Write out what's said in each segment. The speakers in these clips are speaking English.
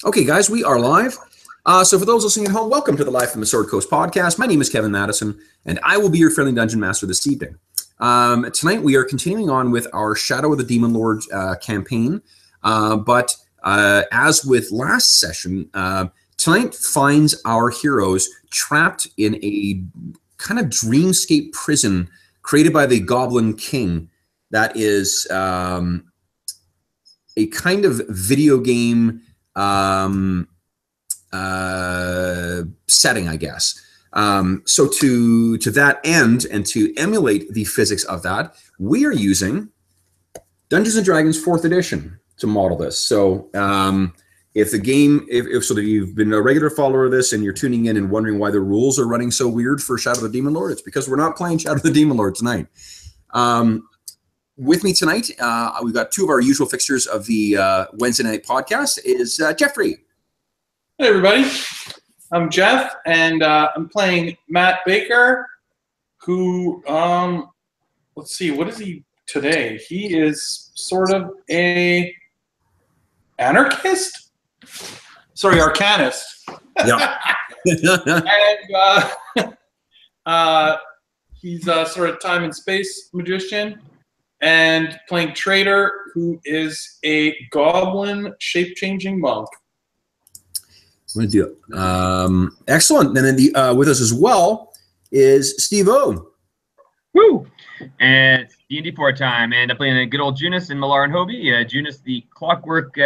Okay, guys, we are live. So for those listening at home, welcome to the Live from the Sword Coast podcast. My name is Kevin Madison, and I will be your friendly dungeon master this evening. Tonight, we are continuing on with our Shadow of the Demon Lord campaign. But as with last session, tonight finds our heroes trapped in a kind of dreamscape prison created by the Goblin King that is a kind of video game setting, I guess. So to that end, and to emulate the physics of that, we are using Dungeons and Dragons 4th edition to model this. So if the game, if so that you've been a regular follower of this and you're tuning in and wondering why the rules are running so weird for Shadow of the Demon Lord, it's because we're not playing Shadow of the Demon Lord tonight. With me tonight, we've got two of our usual fixtures of the Wednesday night podcast. Is Jeffrey. Hey everybody, I'm Jeff, and I'm playing Matt Baker, who, let's see, what is he today? He is sort of a anarchist? Sorry, arcanist. Yeah. And he's sort of time and space magician, and playing Trader, who is a goblin shape-changing monk. I'm going to do it. Excellent. And then with us as well is Steve-O. Woo! And it's D&D 4 time, and I'm playing a good old Junus and Millar and Hobie. Junus, the clockwork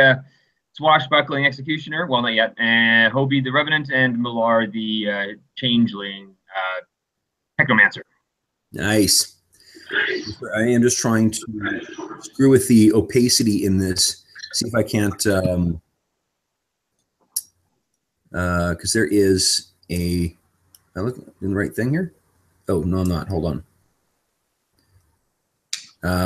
swashbuckling executioner. Well, not yet. Hobie, the revenant, and Millar, the changeling technomancer. Nice. I am just trying to screw with the opacity in this. See if I can't, because there is a. I look in the right thing here. Oh no, I'm not. Hold on.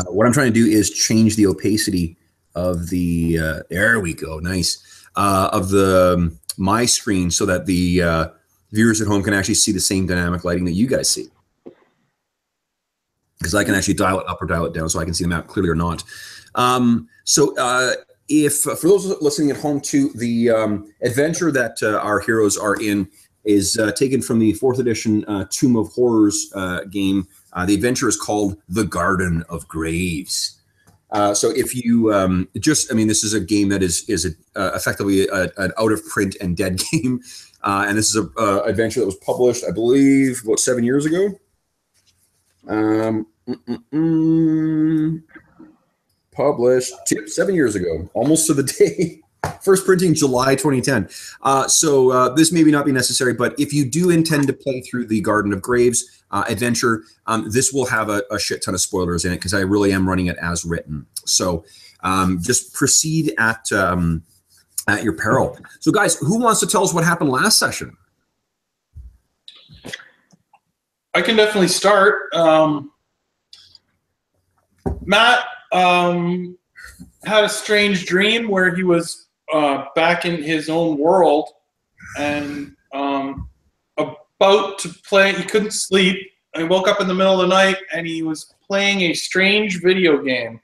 What I'm trying to do is change the opacity of the. There we go. Nice. Of the my screen so that the viewers at home can actually see the same dynamic lighting that you guys see. Because I can actually dial it up or dial it down so I can see the map clearly or not. If for those listening at home too, the adventure that our heroes are in is taken from the 4th edition Tomb of Horrors game. The adventure is called The Garden of Graves. So if you this is a game that is effectively an out of print and dead game. And this is a adventure that was published, I believe, about 7 years ago. Published 7 years ago, almost to the day. First printing July 2010. So this may not be necessary, but if you do intend to play through the Garden of Graves adventure, this will have a shit ton of spoilers in it because I really am running it as written. So just proceed at your peril. So guys, who wants to tell us what happened last session? I can definitely start. Matt had a strange dream where he was back in his own world and about to play. He couldn't sleep. He woke up in the middle of the night and he was playing a strange video game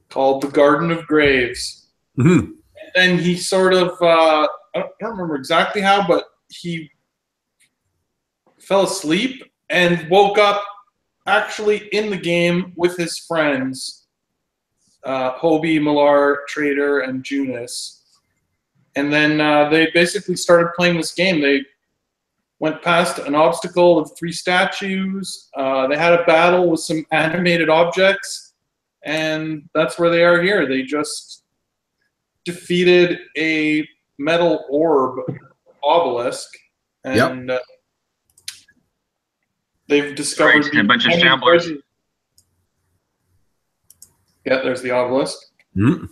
called The Garden of Graves. Mm-hmm. And then he sort of, I don't remember exactly how, but he fell asleep and woke up actually in the game with his friends, Hobie, Millar, Trader, and Junus. And then they basically started playing this game. They went past an obstacle of 3 statues. They had a battle with some animated objects, and that's where they are here. They just defeated a metal orb obelisk, and they've discovered a bunch of shamblers. Yeah, there's the obelisk. Mm-hmm.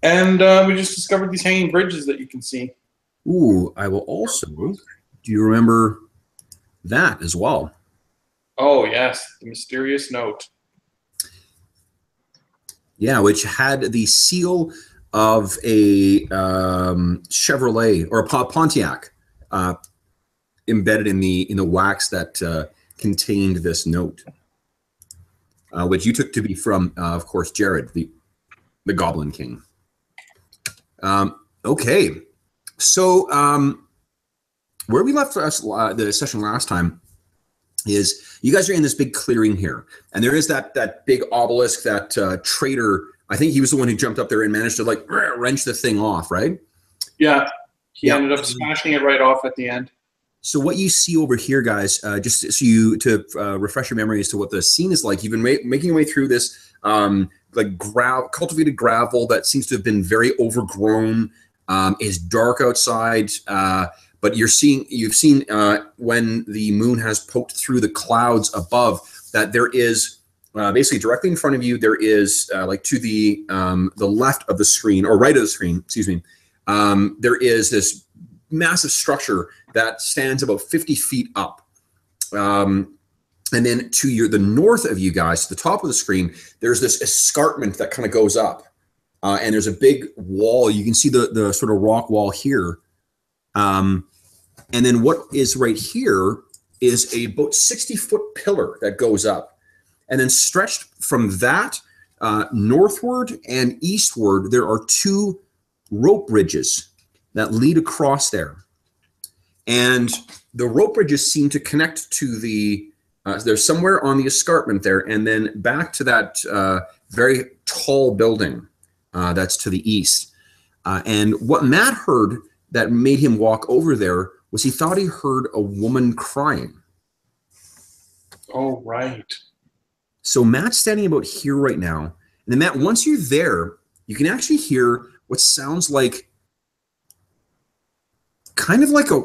And we just discovered these hanging bridges that you can see. Ooh, I will also. Do you remember that as well? Oh, yes, the mysterious note. Yeah, which had the seal of a Chevrolet or a Pontiac embedded in the wax that contained this note, which you took to be from, of course, Jared, the Goblin King. Okay. So where we left the session last time is you guys are in this big clearing here, and there is that big obelisk that traitor. I think he was the one who jumped up there and managed to like wrench the thing off, right? Yeah, he ended up smashing it right off at the end. So what you see over here, guys, just so you to refresh your memory as to what the scene is like. You've been making your way through this like cultivated gravel that seems to have been very overgrown. Is dark outside, but you've seen when the moon has poked through the clouds above that there is basically directly in front of you. There is like to the left of the screen or right of the screen, excuse me. There is this massive structure that stands about 50 feet up. And then to the north of you guys, to the top of the screen, there's this escarpment that kind of goes up. And there's a big wall. You can see the sort of rock wall here. And then what is right here is a about 60-foot pillar that goes up. And then stretched from that northward and eastward, there are 2 rope bridges that lead across there. And the rope bridges seem to connect to there's somewhere on the escarpment there, and then back to that very tall building that's to the east. And what Matt heard that made him walk over there was he thought he heard a woman crying. Oh, right. So Matt's standing about here right now. And then Matt, once you're there, you can actually hear what sounds like kind of like a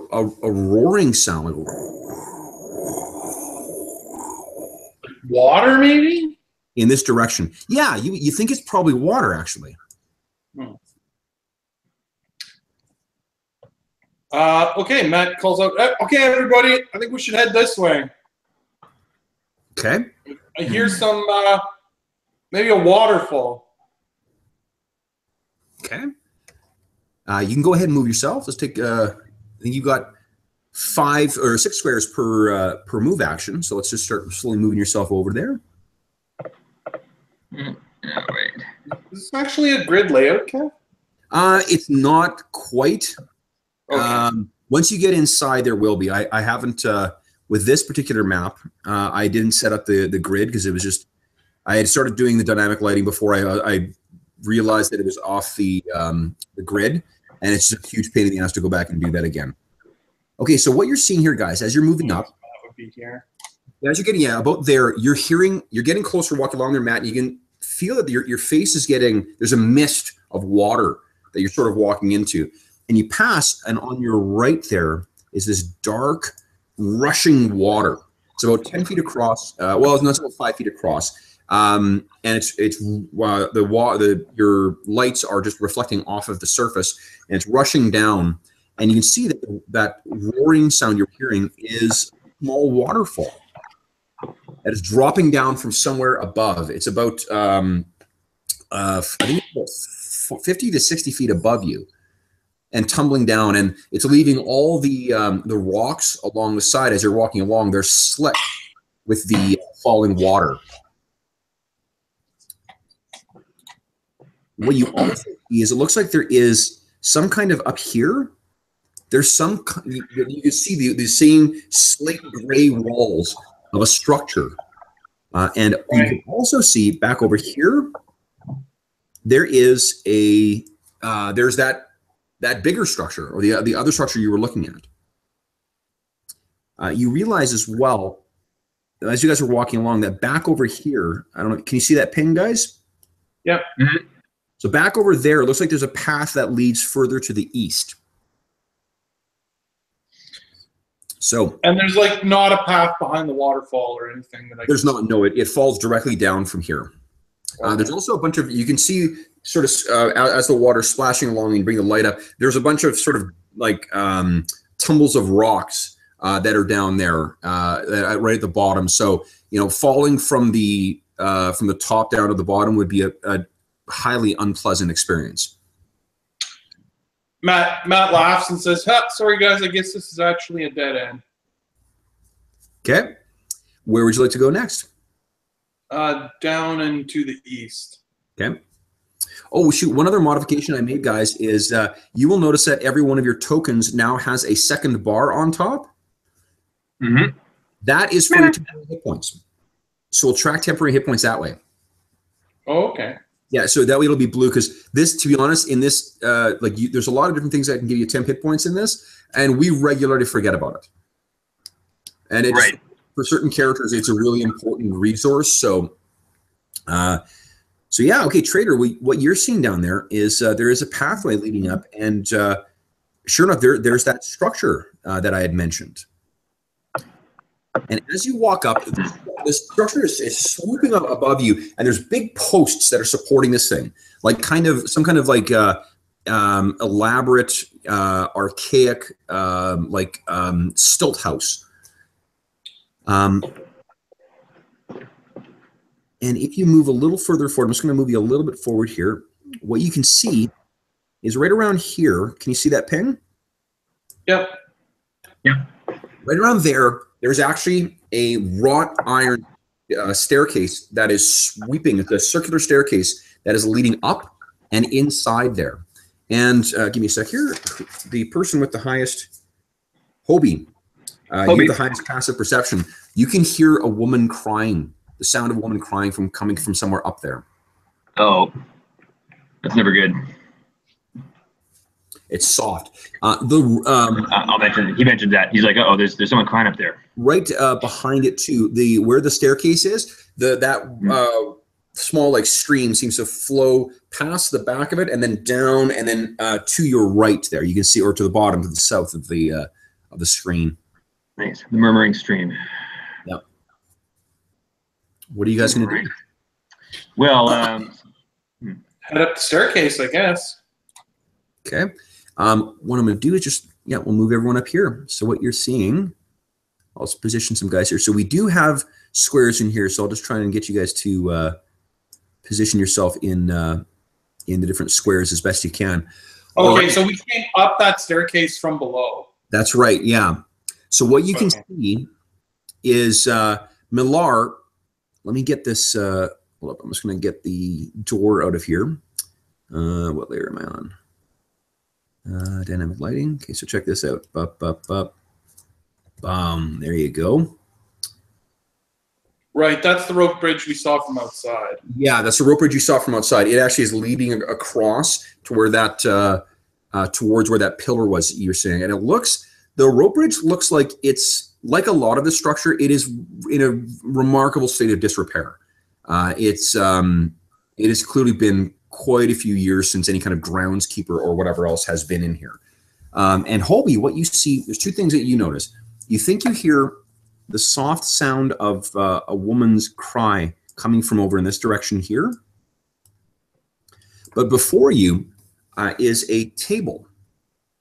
roaring sound. Like water, maybe? In this direction. Yeah, you think it's probably water, actually. Okay, Matt calls out, okay, everybody, I think we should head this way. Okay. I hear some, maybe a waterfall. Okay. You can go ahead and move yourself. Let's take, I think you've got 5 or 6 squares per move action. So let's just start slowly moving yourself over there. Oh, wait. Is this actually a grid layout, Kev? It's not quite. Okay. Once you get inside, there will be. I haven't, with this particular map, I didn't set up the grid because it was just, I had started doing the dynamic lighting before I realized that it was off the grid, and it's just a huge pain in the ass to go back and do that again. Okay, so what you're seeing here, guys, as you're moving up, That would be here. as you're getting about there, you're getting closer, walking along there, Matt, and you can feel that your face is there's a mist of water that you're sort of walking into. And you pass, and on your right there is this dark, rushing water. It's about 10 feet across. Well, it's about 5 feet across. And your lights are just reflecting off of the surface, and it's rushing down. And you can see that roaring sound you're hearing is a small waterfall that is dropping down from somewhere above. It's about, I think it's about 50 to 60 feet above you, and tumbling down, and it's leaving all the rocks along the side as you're walking along. They're slick with the falling water. What you also see is it looks like there is some kind of up here. There's some, you can see the same slate gray walls of a structure. And you can also see back over here, there is there's that bigger structure, or the other structure you were looking at. You realize as well, as you guys are walking along, that back over here, I don't know, can you see that pin, guys? Yep. Mm-hmm. So back over there, it looks like there's a path that leads further to the east. So, and there's like not a path behind the waterfall or anything that there's not. No, it falls directly down from here. Okay. There's also a bunch of, you can see sort of as the water's splashing along and bring the light up, there's a bunch of sort of like tumbles of rocks that are down there right at the bottom. So, falling from the top down to the bottom would be a highly unpleasant experience. Matt laughs and says, sorry guys, I guess this is actually a dead end. Okay. Where would you like to go next? Down and to the east. Okay. Oh, shoot. One other modification I made, guys, is you will notice that every one of your tokens now has a second bar on top. Mm-hmm. That is for your temporary hit points. So we'll track temporary hit points that way. Oh, okay. Yeah, so that way it'll be blue, because this, to be honest, in this, there's a lot of different things that can give you 10 hit points in this, and we regularly forget about it. And it's, Right. for certain characters, it's a really important resource. So, yeah, okay, Trader, what you're seeing down there is there is a pathway leading up, and sure enough, there's that structure that I had mentioned. And as you walk up, this structure is swooping up above you, and there's big posts that are supporting this thing, like some kind of like elaborate, archaic, stilt house. And if you move a little further forward, I'm just going to move you a little bit forward here. What you can see is right around here. Can you see that ping? Yep. Yep. Right around there, there's actually a wrought iron staircase that is sweeping. It's a circular staircase that is leading up and inside there. And give me a sec here. The person with the highest, Hobie, you have the highest passive perception. You can hear a woman crying, the sound of a woman crying coming from somewhere up there. Oh, that's never good. It's soft. I'll mention. He mentioned that. He's like, "Oh, there's someone crying up there." Right behind it too. Where the staircase is, that small like stream seems to flow past the back of it and then down and then to your right there. You can see, or to the bottom, to the south of the screen. Nice. The murmuring stream. Yep. What are you guys going to do? Well, head up the staircase, I guess. Okay. What I'm going to do is we'll move everyone up here. So what you're seeing, I'll just position some guys here. So we do have squares in here, so I'll just try and get you guys to position yourself in the different squares as best you can. Okay, so we came up that staircase from below. That's right, yeah. So what you can see is Millar. Let me get this. Hold up, I'm just going to get the door out of here. What layer am I on? Dynamic lighting. Okay, so check this out. Boom. There you go. Right, that's the rope bridge we saw from outside. Yeah, that's the rope bridge you saw from outside. It actually is leading across to where that towards where that pillar was you're saying, and the rope bridge looks like it's like a lot of the structure. It is in a remarkable state of disrepair. It has clearly been quite a few years since any kind of groundskeeper or whatever else has been in here. And Hobie, what you see, there's two things that you notice. You think you hear the soft sound of a woman's cry coming from over in this direction here. But before you is a table.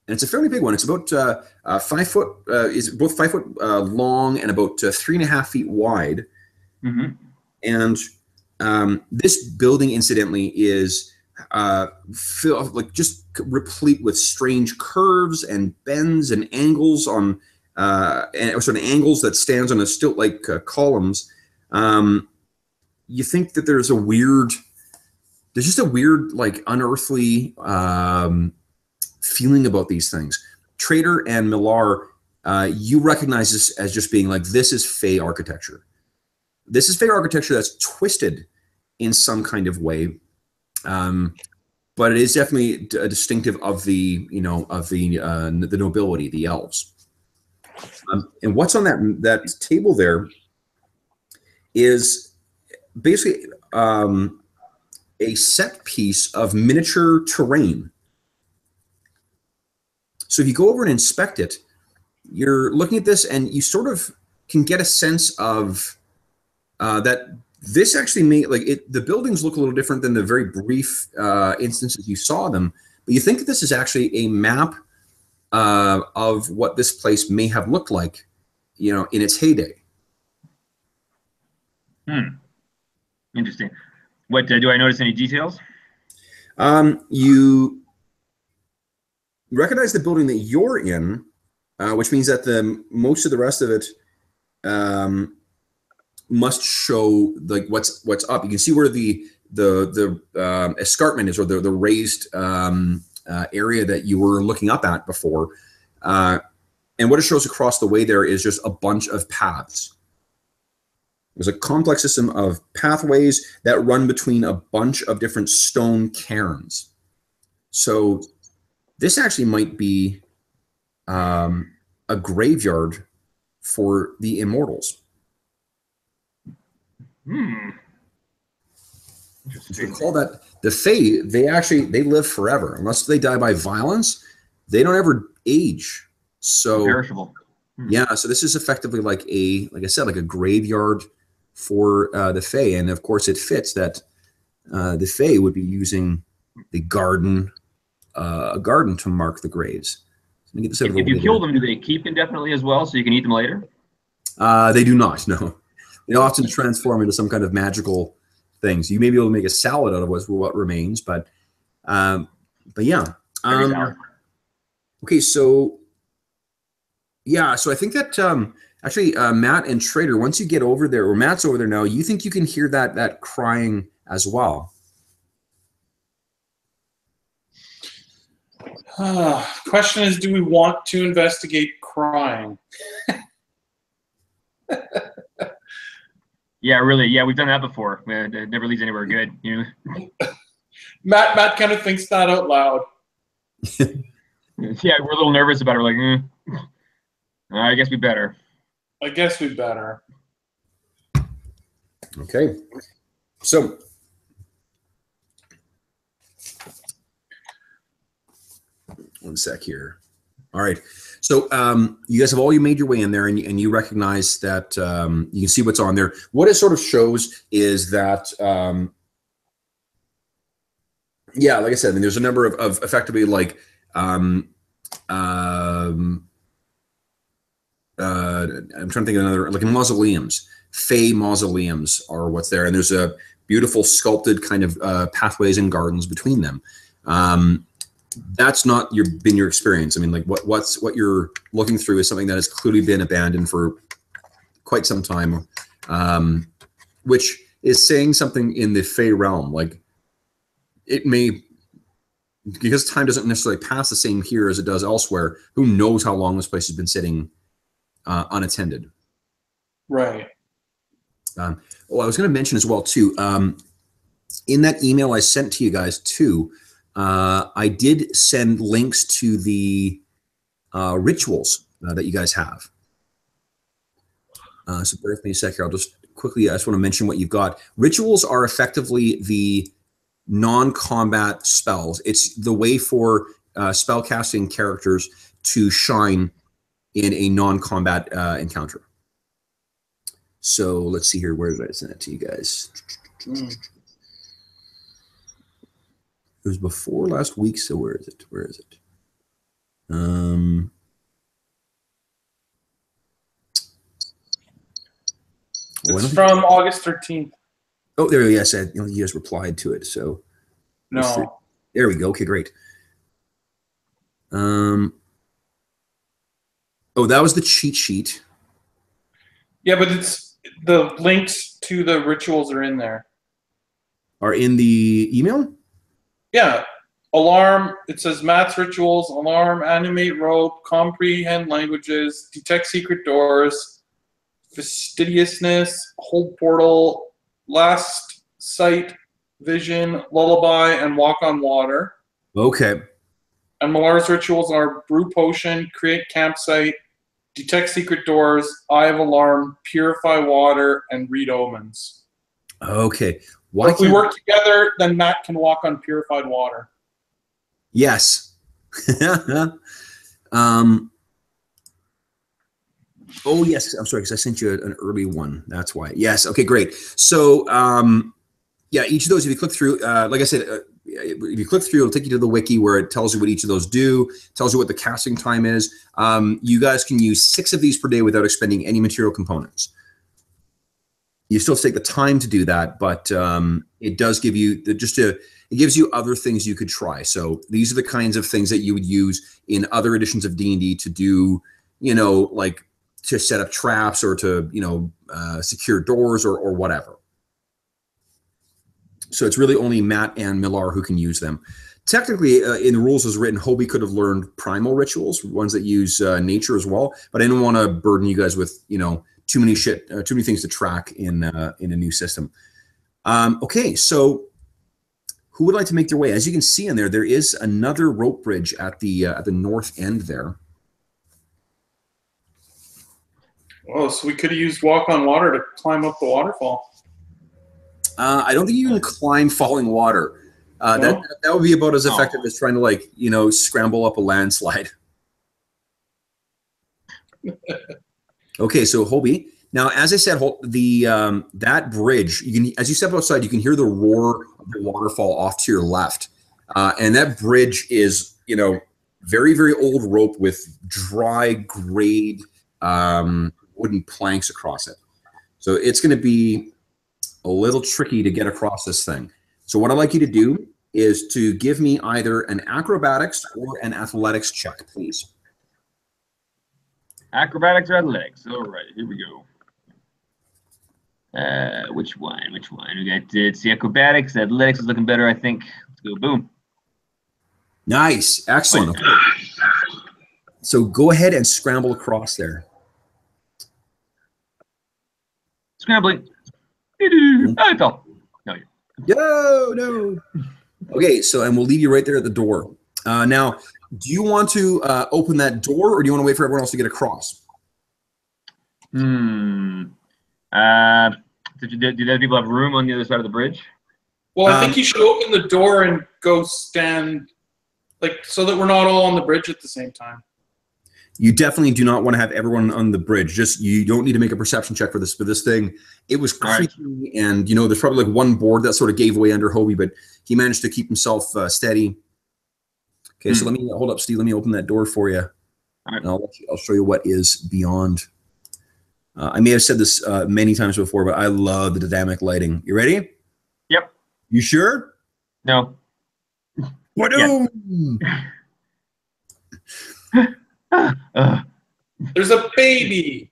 And it's a fairly big one. It's about 5 foot, is both 5 foot long and about 3.5 feet wide. mm-hmm. And this building, incidentally, is just replete with strange curves and bends and angles on, and sort of angles that stands on a stilt-like columns. You think that there's just a weird, like unearthly feeling about these things. Trader and Millar, you recognize this as just being like, this is Fey architecture. This is Fey architecture that's twisted in some kind of way, but it is definitely distinctive of the nobility, the elves. And what's on that table there is basically a set piece of miniature terrain. So if you go over and inspect it, you're looking at this and you sort of can get a sense of that this actually the buildings look a little different than the very brief instances you saw them, but you think that this is actually a map of what this place may have looked like, in its heyday. Interesting. What do I notice any details? You recognize the building that you're in, which means that most of the rest of it must show like what's up. You can see where the escarpment is, or the raised area that you were looking up at before. And what it shows across the way there is just a bunch of paths. There's a complex system of pathways that run between a bunch of different stone cairns. So this actually might be a graveyard for the immortals. Interesting. Recall that the Fae, they live forever. Unless they die by violence, they don't ever age. So Perishable. yeah, so this is effectively like I said, like a graveyard for the Fae. And of course it fits that the Fae would be using the garden, a garden to mark the graves. Let me get this out of the If you way kill there. them, do they keep indefinitely as well, so you can eat them later? They do not, no. They often transform into some kind of magical things. You may be able to make a salad out of what remains, but yeah. Okay, so yeah, so I think that actually Matt and Trader, once you get over there, or Matt's over there now, you think you can hear that crying as well? Question is, do we want to investigate crying? Yeah, really. Yeah, we've done that before. It never leads anywhere good. You know? Matt kind of thinks that out loud. Yeah, we're a little nervous about it. We're like, I guess we better. I guess we better. Okay. So one sec here. All right. So you guys have all made your way in there, and you recognize that you can see what's on there. What it sort of shows is that, yeah, like I said, I mean, there's a number of effectively like I'm trying to think of another, like mausoleums, Fey mausoleums are what's there, and there's a beautiful sculpted kind of pathways and gardens between them. That's not been your experience. I mean, like what you're looking through is something that has clearly been abandoned for quite some time, which is saying something in the Fey realm. Like it may, because time doesn't necessarily pass the same here as it does elsewhere. Who knows how long this place has been sitting unattended? Right. I was going to mention as well too. In that email I sent to you guys too. I did send links to the rituals that you guys have. So bear with me a sec here. I just want to mention what you've got. Rituals are effectively the non-combat spells. It's the way for spellcasting characters to shine in a non-combat encounter. So let's see here. Where did I send it to you guys? It was before last week, so where is it? Where is it? It's from August 13th. Oh, there. Yes, you guys replied to it. So No. there we go. Okay, great. Oh, that was the cheat sheet. Yeah, but it's the links to the rituals are in there. Are in the email? Yeah. Alarm, it says Matt's rituals, alarm, animate rope, comprehend languages, detect secret doors, fastidiousness, hold portal, last sight, vision, lullaby, and walk on water. Okay. And Malar's rituals are brew potion, create campsite, detect secret doors, eye of alarm, purify water, and read omens. Okay. If we work together, then Matt can walk on purified water. Yes. Oh, yes. I'm sorry, because I sent you an early one. That's why. Yes. Okay, great. So, yeah, each of those, if you click through, like I said, if you click through, it'll take you to the wiki where it tells you what each of those do, tells you what the casting time is. You guys can use 6 of these per day without expending any material components. You still have to take the time to do that, but it does give you it gives you other things you could try. So these are the kinds of things that you would use in other editions of D&D to do, like to set up traps or to, secure doors or whatever. So it's really only Matt and Millar who can use them. Technically, in the rules as written, Hobie could have learned primal rituals, ones that use nature as well. But I didn't want to burden you guys with, too many things to track in a new system. Okay, so who would like to make their way? As you can see in there, there is another rope bridge at the north end there. Oh, so we could have used walk on water to climb up the waterfall. I don't think you can climb falling water. No? That would be about as effective as trying to scramble up a landslide. Okay, so Hobie. Now, as I said, that bridge, as you step outside, you can hear the roar of the waterfall off to your left, and that bridge is very, very old rope with dry, grayed wooden planks across it. So it's going to be a little tricky to get across this thing. So what I'd like you to do is to give me either an acrobatics or an athletics check, please. Acrobatics or athletics? All right, here we go. Which one? We got it's the acrobatics. Athletics is looking better, I think. Let's go. Boom. Nice. Excellent. Okay. So go ahead and scramble across there. Scrambling. I fell. No. Okay, and we'll leave you right there at the door. Now, do you want to open that door, or do you want to wait for everyone else to get across? Do the other people have room on the other side of the bridge? Well, I think you should open the door and go stand, so that we're not all on the bridge at the same time. You definitely do not want to have everyone on the bridge. You don't need to make a perception check for this. For this thing, it was creaky, and there's probably one board that sort of gave way under Hobie, but he managed to keep himself steady. Okay, so let me hold up, Steve. Let me open that door for you, and I'll show you what is beyond. I may have said this many times before, but I love the dynamic lighting. You ready? Yep. You sure? No. What? There's a baby.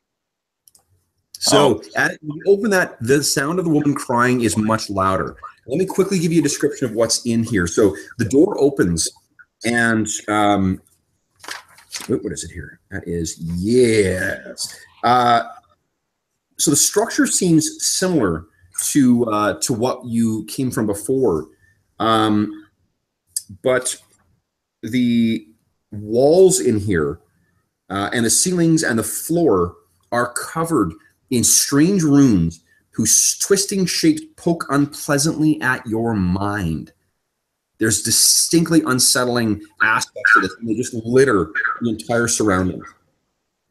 So when you open that, the sound of the woman crying is much louder. Let me quickly give you a description of what's in here. So the door opens, and what is it here? That is yes. So the structure seems similar to what you came from before, but the walls in here and the ceilings and the floor are covered in strange runes whose twisting shapes poke unpleasantly at your mind. There's distinctly unsettling aspects of this, and they just litter the entire surroundings.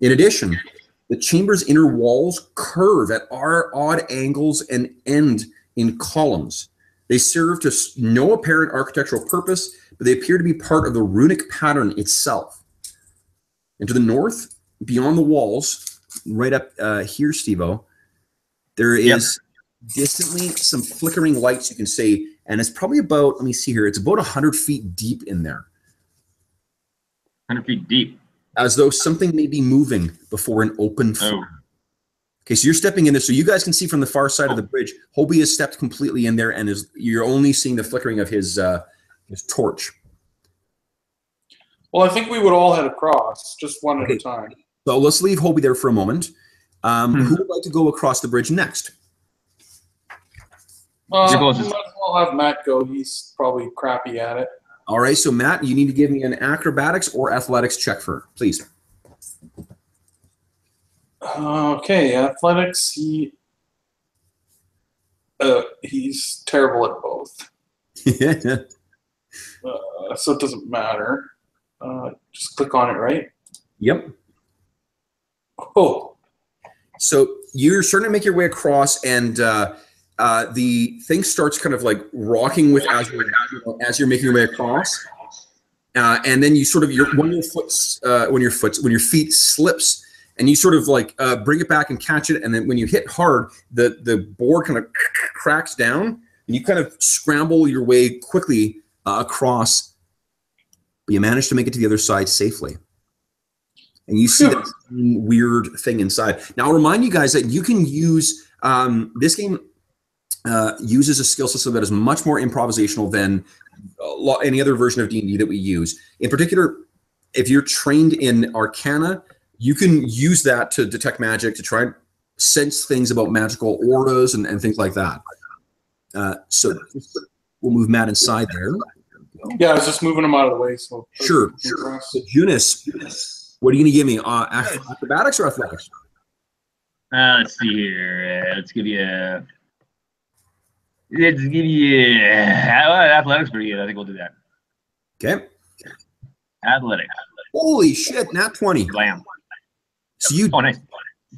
In addition, the chamber's inner walls curve at odd angles and end in columns. They serve to no apparent architectural purpose, but they appear to be part of the runic pattern itself. And to the north, beyond the walls, right up here, Steve-O, there is distantly some flickering lights, you can see, and it's probably about, let me see here, it's about 100 feet deep in there. 100 feet deep. As though something may be moving before an open floor. Okay, so you're stepping in there, so you guys can see from the far side of the bridge. Hobie has stepped completely in there, and you're only seeing the flickering of his torch. Well, I think we would all head across, just one at a time. So let's leave Hobie there for a moment. Who would like to go across the bridge next? Well, we might as well have Matt go. He's probably crappy at it. All right, so Matt, you need to give me an acrobatics or athletics check please. Okay, athletics. He's terrible at both. So it doesn't matter. Just click on it, right? Yep. Oh. So you're starting to make your way across, and the thing starts kind of rocking with as you're making your way across, and then you sort of when your feet slips, and you sort of bring it back and catch it, and then when you hit hard, the board kind of cracks down, and you kind of scramble your way quickly across, but you manage to make it to the other side safely. And you see that weird thing inside. Now, I'll remind you guys that you can use this game. uses a skill system that is much more improvisational than any other version of D&D that we use. In particular, if you're trained in Arcana, you can use that to detect magic, to try and sense things about magical auras and things like that. So we'll move Matt inside there. Yeah, I was just moving him out of the way. So Sure. So Junis, what are you going to give me? Acrobatics or athletics? Let's see here. Let's give you athletics pretty good. I think we'll do that. Okay. Athletics. Holy shit, nat 20. Blam. So you nice.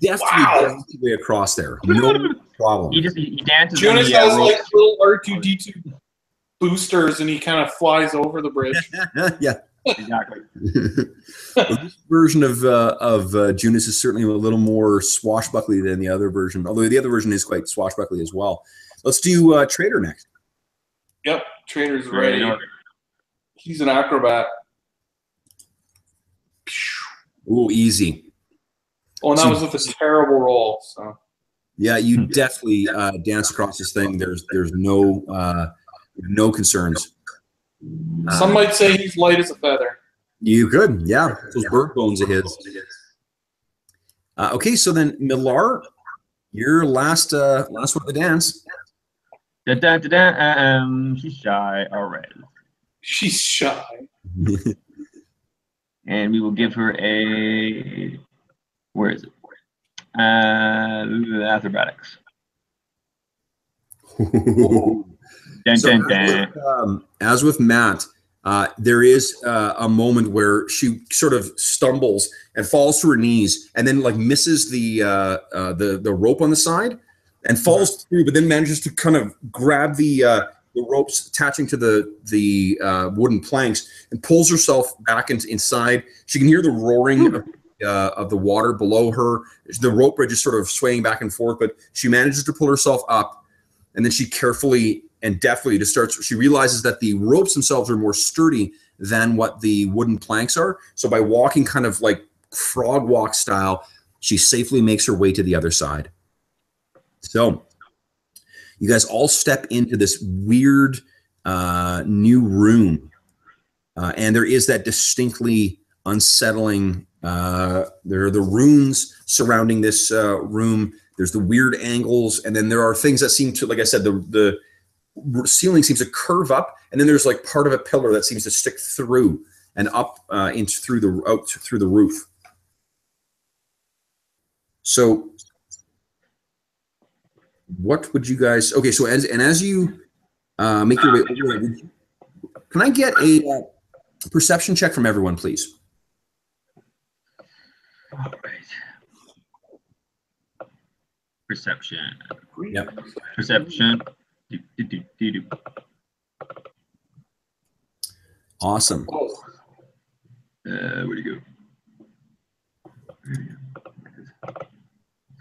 definitely danced your way across there. No problem. He dances. Jonas has like little R2D2 boosters, and he kind of flies over the bridge. Yeah. Exactly. Well, this version of Junis is certainly a little more swashbuckly than the other version, although the other version is quite swashbuckly as well. Let's do Trader next. Yep, Trader's ready. He's an acrobat. Ooh, easy. Oh, and that was with a terrible roll. So yeah, you definitely dance across this thing. There's no concerns. Some might say he's light as a feather. You could, yeah. Those bird bones of his. Okay, so then Millar, your last one of the dance. She's shy. All right. She's shy. And we will give her a. Where is it? Acrobatics. As with Matt, there is a moment where she sort of stumbles and falls to her knees, and then like misses the rope on the side, and falls through, but then manages to kind of grab the ropes attaching to the wooden planks and pulls herself back inside. She can hear the roaring of the water below her. The rope bridge is sort of swaying back and forth, but she manages to pull herself up, and then she carefully and deftly she realizes that the ropes themselves are more sturdy than what the wooden planks are. So by walking kind of like frog walk style, she safely makes her way to the other side. So you guys all step into this weird new room. And there is that distinctly unsettling, there are the runes surrounding this room. There's the weird angles. And then there are things that seem to, like I said, the ceiling seems to curve up, and then there's like part of a pillar that seems to stick through and up through the roof. So what would you guys? Okay, so as you make your way over, can I get a perception check from everyone, please? All right. Perception. Yep. Perception. Awesome. Where'd you go?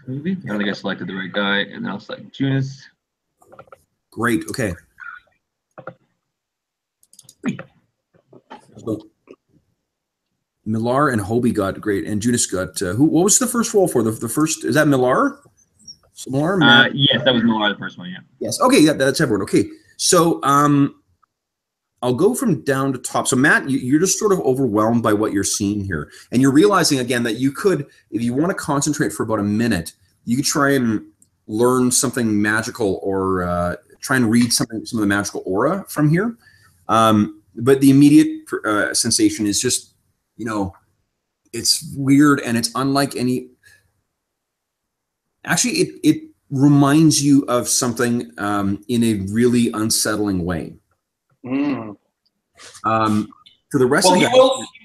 Maybe. I don't think I selected the right guy, and then I'll select Junis. Great. Okay. So Millar and Hobie got great, and Junis got what was the first roll for the first? Is that Millar? So Millar, yes, that was Millar, the first one. Yeah. Yes. Okay. Yeah, that's everyone. Okay. So I'll go from down to top. So Matt, you're just sort of overwhelmed by what you're seeing here, and you're realizing again that you could, if you want to concentrate for about a minute, you could try and learn something magical or try and read some of the magical aura from here. But the immediate sensation is just, it's weird and it's unlike any. Actually, it reminds you of something in a really unsettling way. Mm. For the rest of you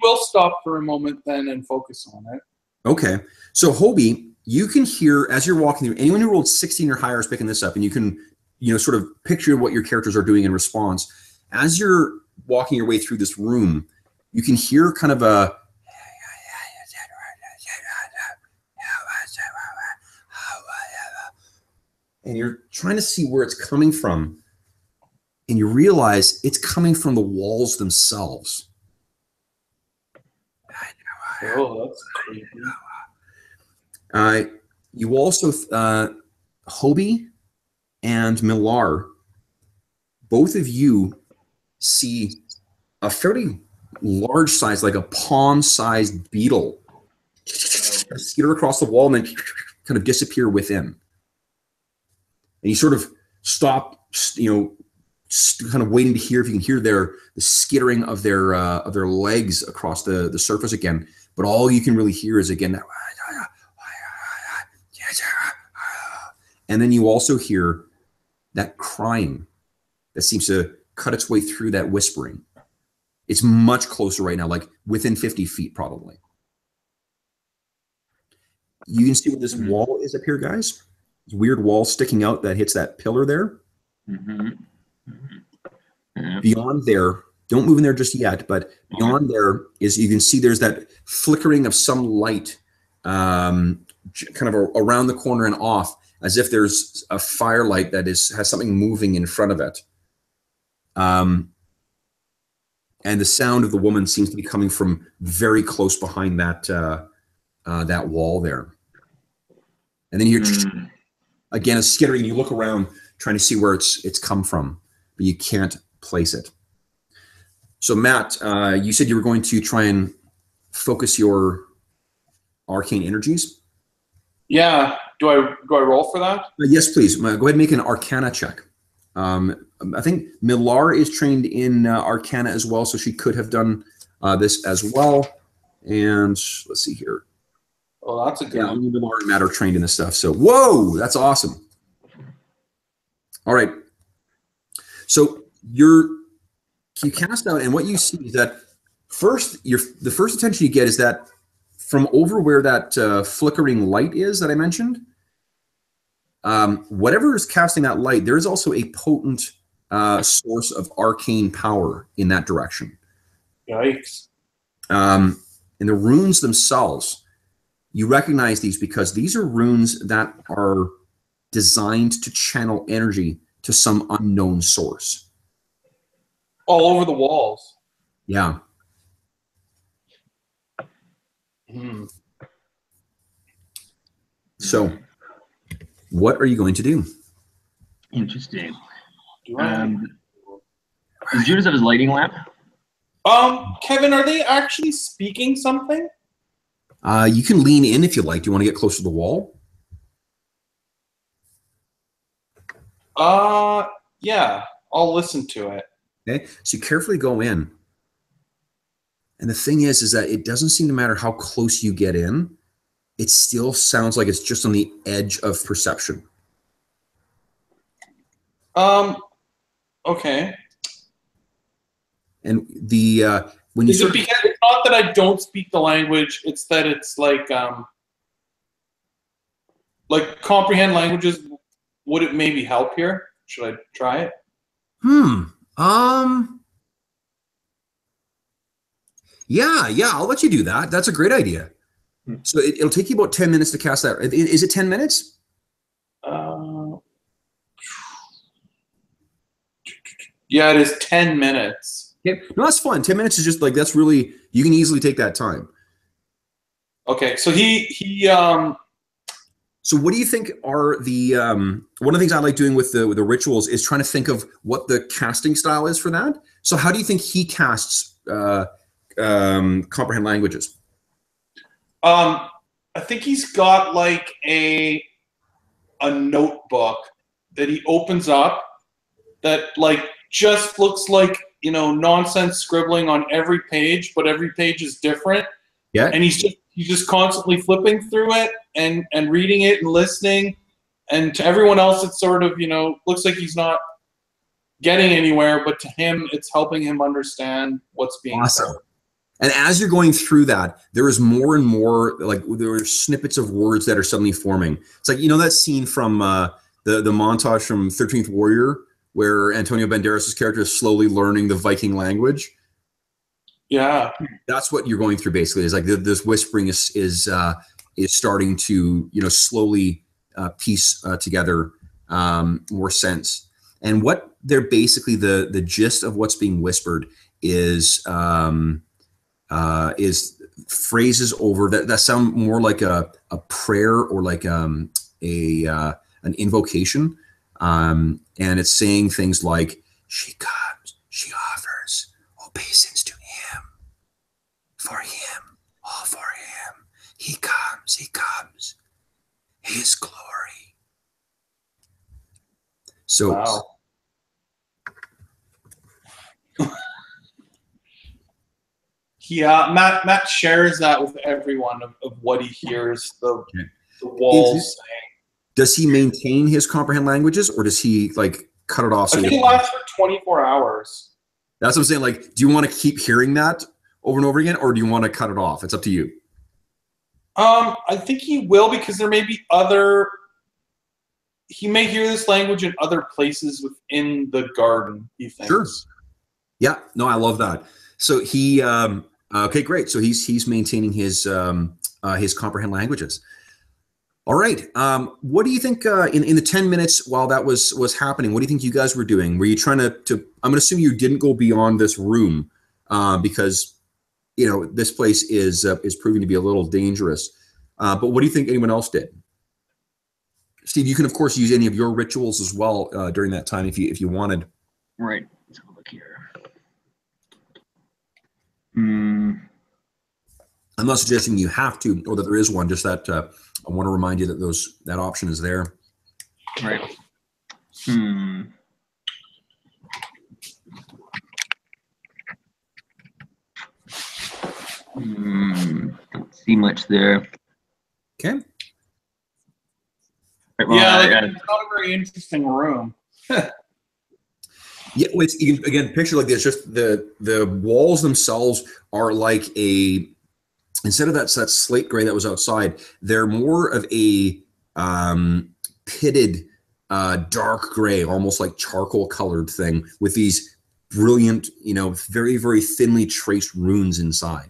will stop for a moment then and focus on it. Okay. So Hobie, you can hear as you're walking through, anyone who rolled 16 or higher is picking this up, and you can, sort of picture what your characters are doing in response. As you're walking your way through this room, you can hear kind of a and you're trying to see where it's coming from, and you realize it's coming from the walls themselves. Oh, that's creepy. You also, Hobie, and Millar, both of you see a fairly large size, like a palm-sized beetle, skitter across the wall and then kind of disappear within. And you sort of stop, kind of waiting to hear if you can hear the skittering of their legs across the surface again. But all you can really hear is again that, and then you also hear that crying that seems to cut its way through that whispering. It's much closer right now, like within 50 feet probably. You can see what this wall is up here, guys. This weird wall sticking out that hits that pillar there. Beyond there, don't move in there just yet, but beyond there is, you can see there's that flickering of some light kind of around the corner and off, as if there's a firelight that has something moving in front of it. And the sound of the woman seems to be coming from very close behind that that wall there. And then you hear again a skittering. You look around trying to see where it's come from, but you can't place it. So Matt, you said you were going to try and focus your arcane energies. Yeah. Do I roll for that? Yes, please. Go ahead and make an Arcana check. I think Millar is trained in Arcana as well, so she could have done this as well. And let's see here. Oh, that's a good one. Millar and Matt are trained in this stuff. So, whoa, that's awesome. All right. So you cast out, and what you see is that the first attention you get is that from over where that flickering light is that I mentioned, whatever is casting that light, there is also a potent source of arcane power in that direction. Yikes. And the runes themselves, you recognize these because these are runes that are designed to channel energy to some unknown source. All over the walls. Yeah. So, what are you going to do? Interesting. Does Judas have his lighting lamp? Kevin, are they actually speaking something? You can lean in if you like. Do you want to get closer to the wall? Yeah. I'll listen to it. Okay. So you carefully go in. And the thing is that it doesn't seem to matter how close you get in. It still sounds like it's just on the edge of perception. Okay. And when you it's not that I don't speak the language, it's that it's like comprehend languages. Would it maybe help here? Should I try it? Yeah, I'll let you do that. That's a great idea. So it'll take you about 10 minutes to cast that. Is it 10 minutes? Yeah, it is 10 minutes. Okay. No, that's fine. 10 minutes is just like, that's really, you can easily take that time. Okay, so So what do you think are the, one of the things I like doing with the rituals is trying to think of what the casting style is for that. So how do you think he casts comprehend languages? I think he's got like a notebook that he opens up that like just looks like, nonsense scribbling on every page, but every page is different. Yeah. And he's just constantly flipping through it and reading it and listening. And to everyone else, it's sort of, looks like he's not getting anywhere, but to him, it's helping him understand what's being said. And as you're going through that, there is more and more, like there are snippets of words that are suddenly forming. It's like, that scene from the montage from 13th Warrior, where Antonio Banderas' character is slowly learning the Viking language. Yeah. That's what you're going through basically, is like this whispering is starting to, slowly piece together more sense. And what they're basically, the gist of what's being whispered is phrases over that sound more like a prayer or like an invocation. and it's saying things like, "She comes, she offers obeisance to him, for him, all for him. He comes, his glory." So, Wow. Yeah, Matt shares that with everyone of what he hears the walls saying. Does he maintain his comprehend languages, or does he like cut it off? I think it lasts for 24 hours. That's what I'm saying. Like, do you want to keep hearing that over and over again, or do you want to cut it off? It's up to you. I think he will, because there may be he may hear this language in other places within the garden, he thinks. Sure. Yeah, no, I love that. So he, okay, great. So he's maintaining his comprehend languages. All right. What do you think in the 10 minutes while that was happening? What do you think you guys were doing? Were you trying to I'm going to assume you didn't go beyond this room because, you know, this place is proving to be a little dangerous. But what do you think anyone else did? Steve, you can of course use any of your rituals as well during that time if you wanted. Right. Let's have a look here. I'm not suggesting you have to, or that there is one. Just that I want to remind you that that option is there. Right. Don't see much there. Okay. Right, well, yeah, it's not a very interesting room. Yeah, well, you can again picture like this. Just the walls themselves are like instead of that slate gray that was outside, they're more of a pitted dark gray, almost like charcoal colored thing with these brilliant, you know, very, very thinly traced runes inside.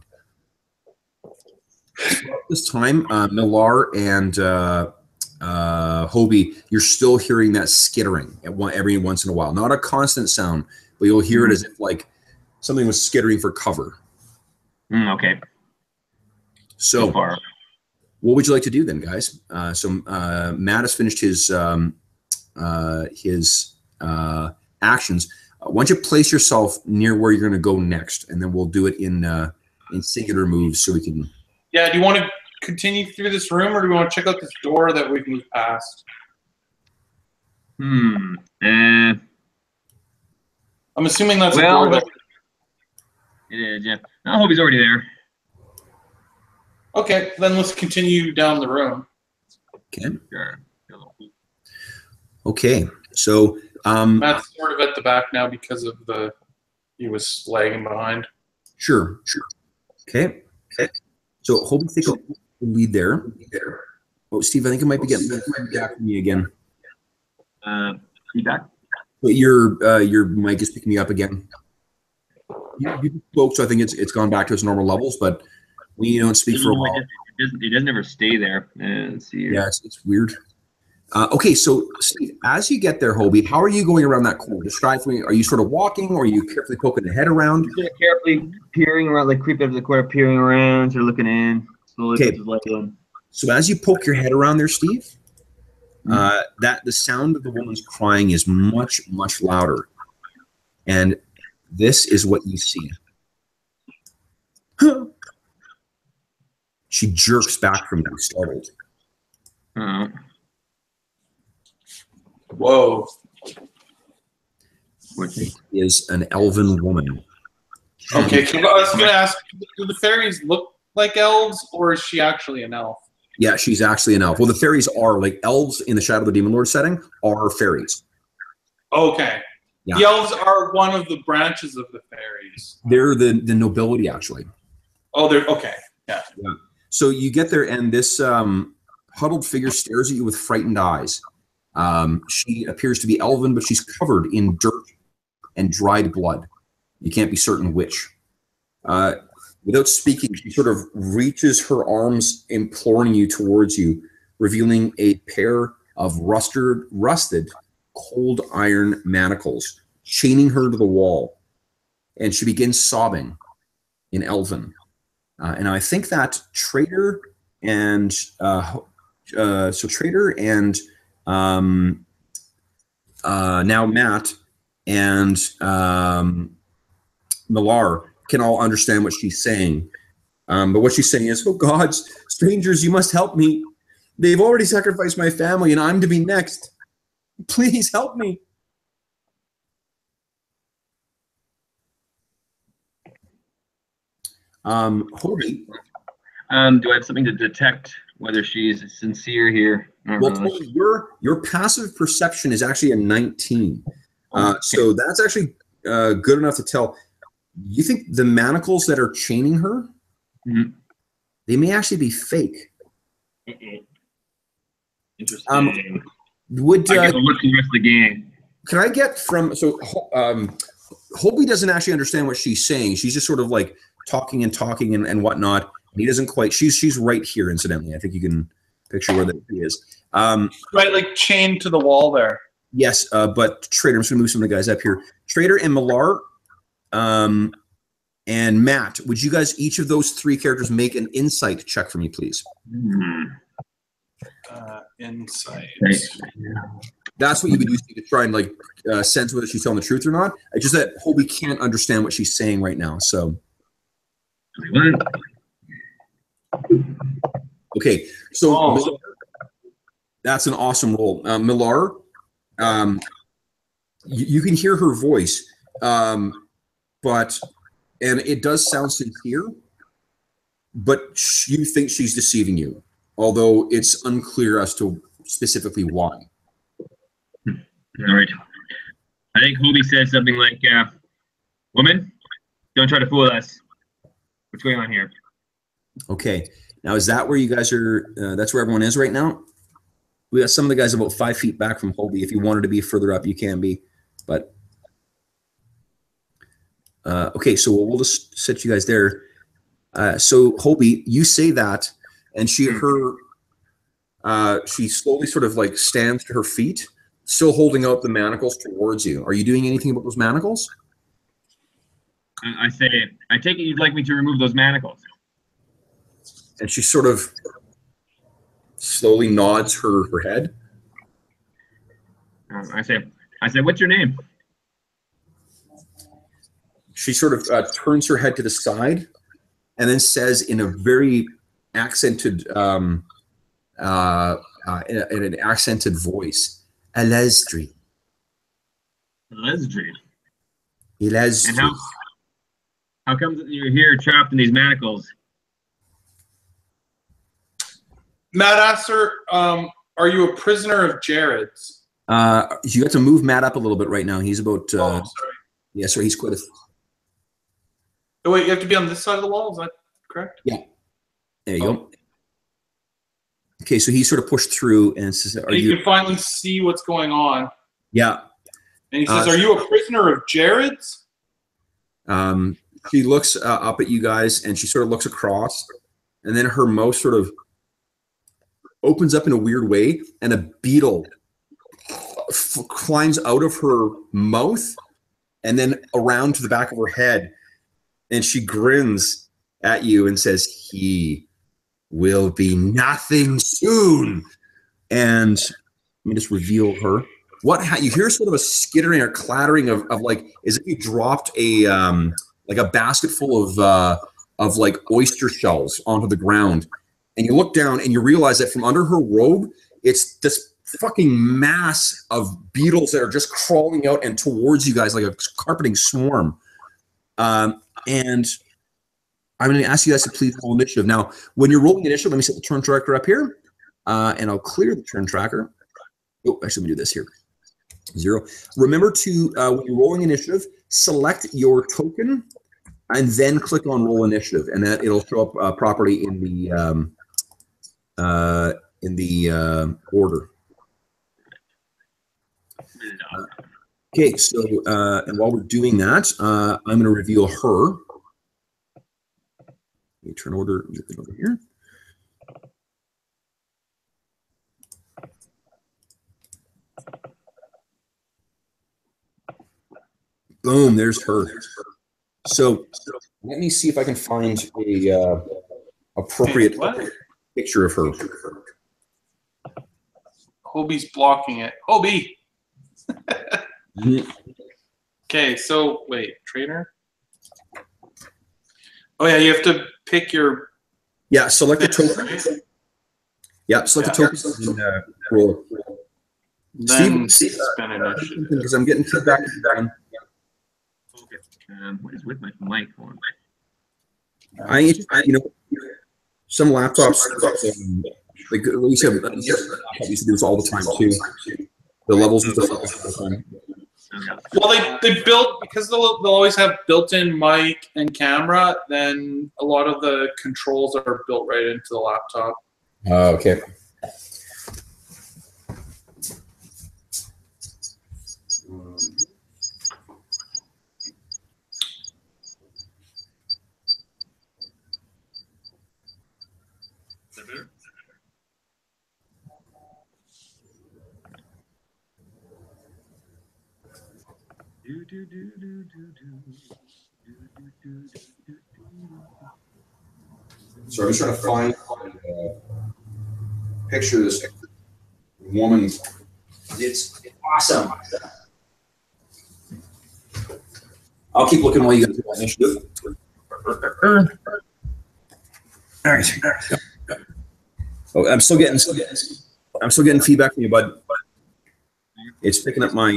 This time, Millar and Hobie, you're still hearing that skittering every once in a while. Not a constant sound, but you'll hear it as if like something was skittering for cover. Okay. So what would you like to do then, guys? So Matt has finished his actions. Why don't you place yourself near where you're going to go next, and then we'll do it in singular moves so we can. Yeah. Do you want to continue through this room, or do we want to check out this door that we've moved past? I'm assuming that's a door that. It is, yeah. I hope he's already there. Okay, then let's continue down the room. Okay. Sure. Okay. So Matt's sort of at the back now because of he was lagging behind. Sure. Okay. So Hobie, take a lead there. Oh, Steve, I think it might be getting back to me again. Feedback. But your mic is picking me up again. You spoke, so I think it's gone back to its normal levels, but we don't speak for a while. It doesn't ever stay there. Let's see here. Yeah, it's weird. Okay, so Steve, as you get there, Hobie, how are you going around that corner? Describe for me. Are you sort of walking, or are you carefully poking the head around? Carefully peering around, like creeping up the corner, peering around, or looking in. Slowly Okay. puts his light on. So as you poke your head around there, Steve, that the sound of the woman's crying is much, much louder. And this is what you see. She jerks back from you, startled. Whoa. Which is an elven woman. Okay, I was going to ask, do the fairies look like elves, or is she actually an elf? Yeah, she's actually an elf. Well, the fairies are like elves in the Shadow of the Demon Lord setting are fairies. Okay. Yeah. The elves are one of the branches of the fairies. They're the nobility, actually. Oh, they're okay. Yeah. So you get there, and this huddled figure stares at you with frightened eyes. She appears to be elven, but she's covered in dirt and dried blood. You can't be certain which. Without speaking, she sort of reaches her arms, imploring you towards you, revealing a pair of rusted cold iron manacles, chaining her to the wall. And she begins sobbing in Elven. And I think that Traitor and now Matt and Millar can all understand what she's saying. But what she's saying is, "Oh God, strangers, you must help me. They've already sacrificed my family, and I'm to be next. Please help me." Hobie. Do I have something to detect whether she's sincere here? Well, Tony, your passive perception is actually a 19. So that's actually good enough to tell. You think the manacles that are chaining her, they may actually be fake. Interesting. Would I get to look the rest of the game. Can I get from Hobie doesn't actually understand what she's saying. She's just sort of like talking and whatnot. And he doesn't quite. She's right here, incidentally. I think you can picture where that is. Right, like chained to the wall there. Yes, but Trader, I'm just gonna move some of the guys up here. Trader and Millar, and Matt, would you guys, each of those three characters, make an insight check for me, please? Insight. That's what you would use to try and like sense whether she's telling the truth or not. It's just that Hobie can't understand what she's saying right now. So, okay, so that's an awesome roll, Millar. You can hear her voice, but it does sound sincere, but you think she's deceiving you, although it's unclear as to specifically why. All right. I think Hobie says something like, "Woman, don't try to fool us. What's going on here?" Okay. Now, is that where you guys are? That's where everyone is right now? We got some of the guys about 5 feet back from Hobie. If you wanted to be further up, you can be. But okay, so we'll just set you guys there. So Hobie, you say that, and she slowly sort of like stands to her feet, still holding out the manacles towards you. Are you doing anything about those manacles? I say, I take it you'd like me to remove those manacles. And she sort of slowly nods her head. I say, "What's your name?" She sort of turns her head to the side and then says in a very accented, in an accented voice, "Alesdri." Alesdri. Alesdri. And how comes that you're here trapped in these manacles? Matt asks her, "Are you a prisoner of Jared's?" You got to move Matt up a little bit right now. He's about. Sorry. Yeah, sorry. He's quite a. Oh wait, you have to be on this side of the wall. Is that correct? Yeah. There you go. Okay, so he sort of pushed through and says, You can finally see what's going on. Yeah. And he says, "Are you a prisoner of Jared's?" She looks up at you guys, and she sort of looks across, and then her mouth sort of opens up in a weird way, and a beetle climbs out of her mouth and then around to the back of her head, and she grins at you and says, "He will be nothing soon." And let me just reveal her. You hear sort of a skittering or clattering of like as if you dropped a like a basket full of like oyster shells onto the ground. And you look down and you realize that from under her robe, it's this fucking mass of beetles that are just crawling out and towards you guys like a carpeting swarm. And I'm going to ask you guys to please roll initiative. Now, when you're rolling initiative, let me set the turn tracker up here, and I'll clear the turn tracker. Oh, actually, let me do this here. 0. Remember to, when you're rolling initiative, select your token and then click on roll initiative, and that it'll show up properly in the order. Okay, so and while we're doing that, I'm going to reveal her. Let me turn order, get it over here. Boom, there's her. So let me see if I can find a appropriate picture of her. Hobie's blocking it. Hobie! Okay, so wait, trader. Oh yeah, you have to pick your. Yeah, select the token. Yeah, select the token and roll. Then Steve, spin initiative. because I'm getting feedback. Okay. What is with my mic on? Some laptops, like you said, laptop used to do this all the time too. The levels and stuff all the time. Well, they built, because they'll always have built-in mic and camera. Then a lot of the controls are built right into the laptop. Okay. So I'm just trying to find picture of this woman. It's awesome. I'll keep looking while you guys do that initiative. All right. Oh, I'm still getting feedback from you, bud. It's picking up my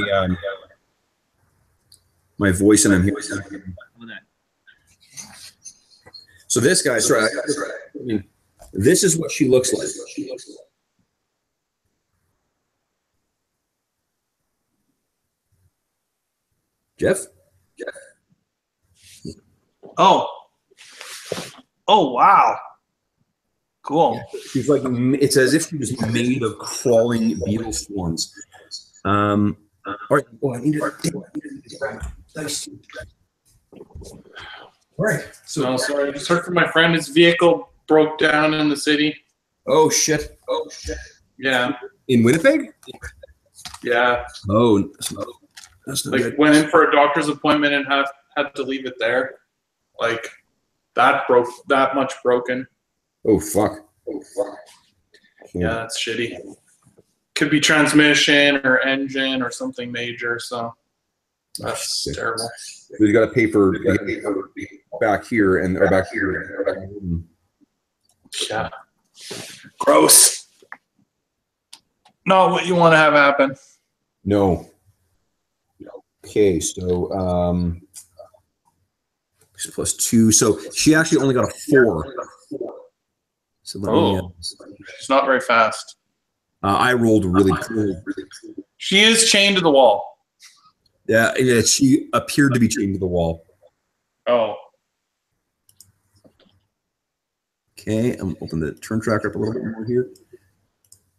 my voice, and I'm hearing. So this guy, sorry, I mean, this is what she looks like. Jeff? Oh, wow. Cool. Yeah, she's like, it's as if she was made of crawling beetle swarms. All right. Oh, I need to. Nice. All right. So sorry, I just heard from my friend. His vehicle broke down in the city. Oh shit. Yeah. In Winnipeg? Yeah. Oh, that's not Like good. went in for a doctor's appointment and had to leave it there. Like that much broken. Oh fuck. Yeah, that's shitty. Could be transmission or engine or something major. So that's terrible. You got to pay for back here or back here. Yeah. Gross. Not what you want to have happen. No. Okay, so +2. So she actually only got a 4. So let me. She's not very fast. I rolled really cool. She is chained to the wall. Yeah, she appeared to be chained to the wall. Oh. Okay, I'm open the turn tracker up a little bit more here.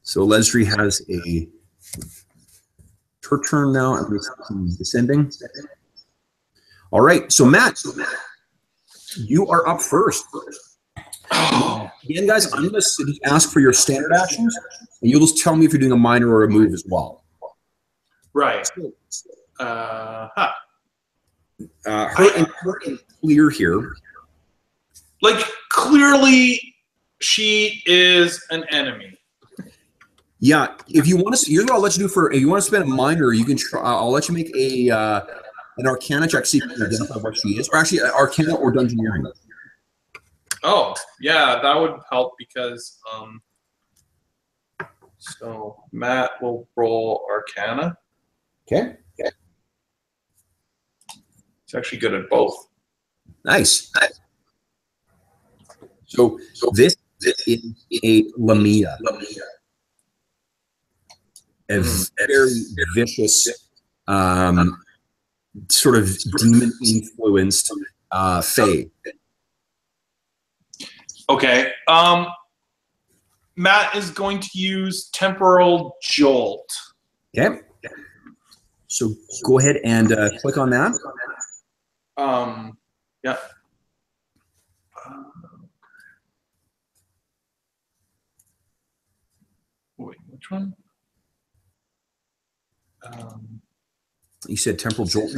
So Leslie has her turn now. I'm descending. All right, so Matt, you are up first. Again, guys, I'm going to ask for your standard actions, and you'll just tell me if you're doing a minor or a move as well. Right. Her and clear here. Like, clearly, she is an enemy. Yeah, if you want to, here's what I'll let you do for. If you want to spend a minor, you can try. I'll let you make an Arcana check, see if you can identify what she is, or actually Arcana or Dungeoneering. Oh, yeah, that would help because so Matt will roll Arcana. Okay. He's actually good at both. Nice. So this is a Lamia. A very vicious, sort of demon-influenced fae. Okay. Matt is going to use Temporal Jolt. Okay. So go ahead and click on that. Yeah. Wait, which one? You said Temporal Jolt.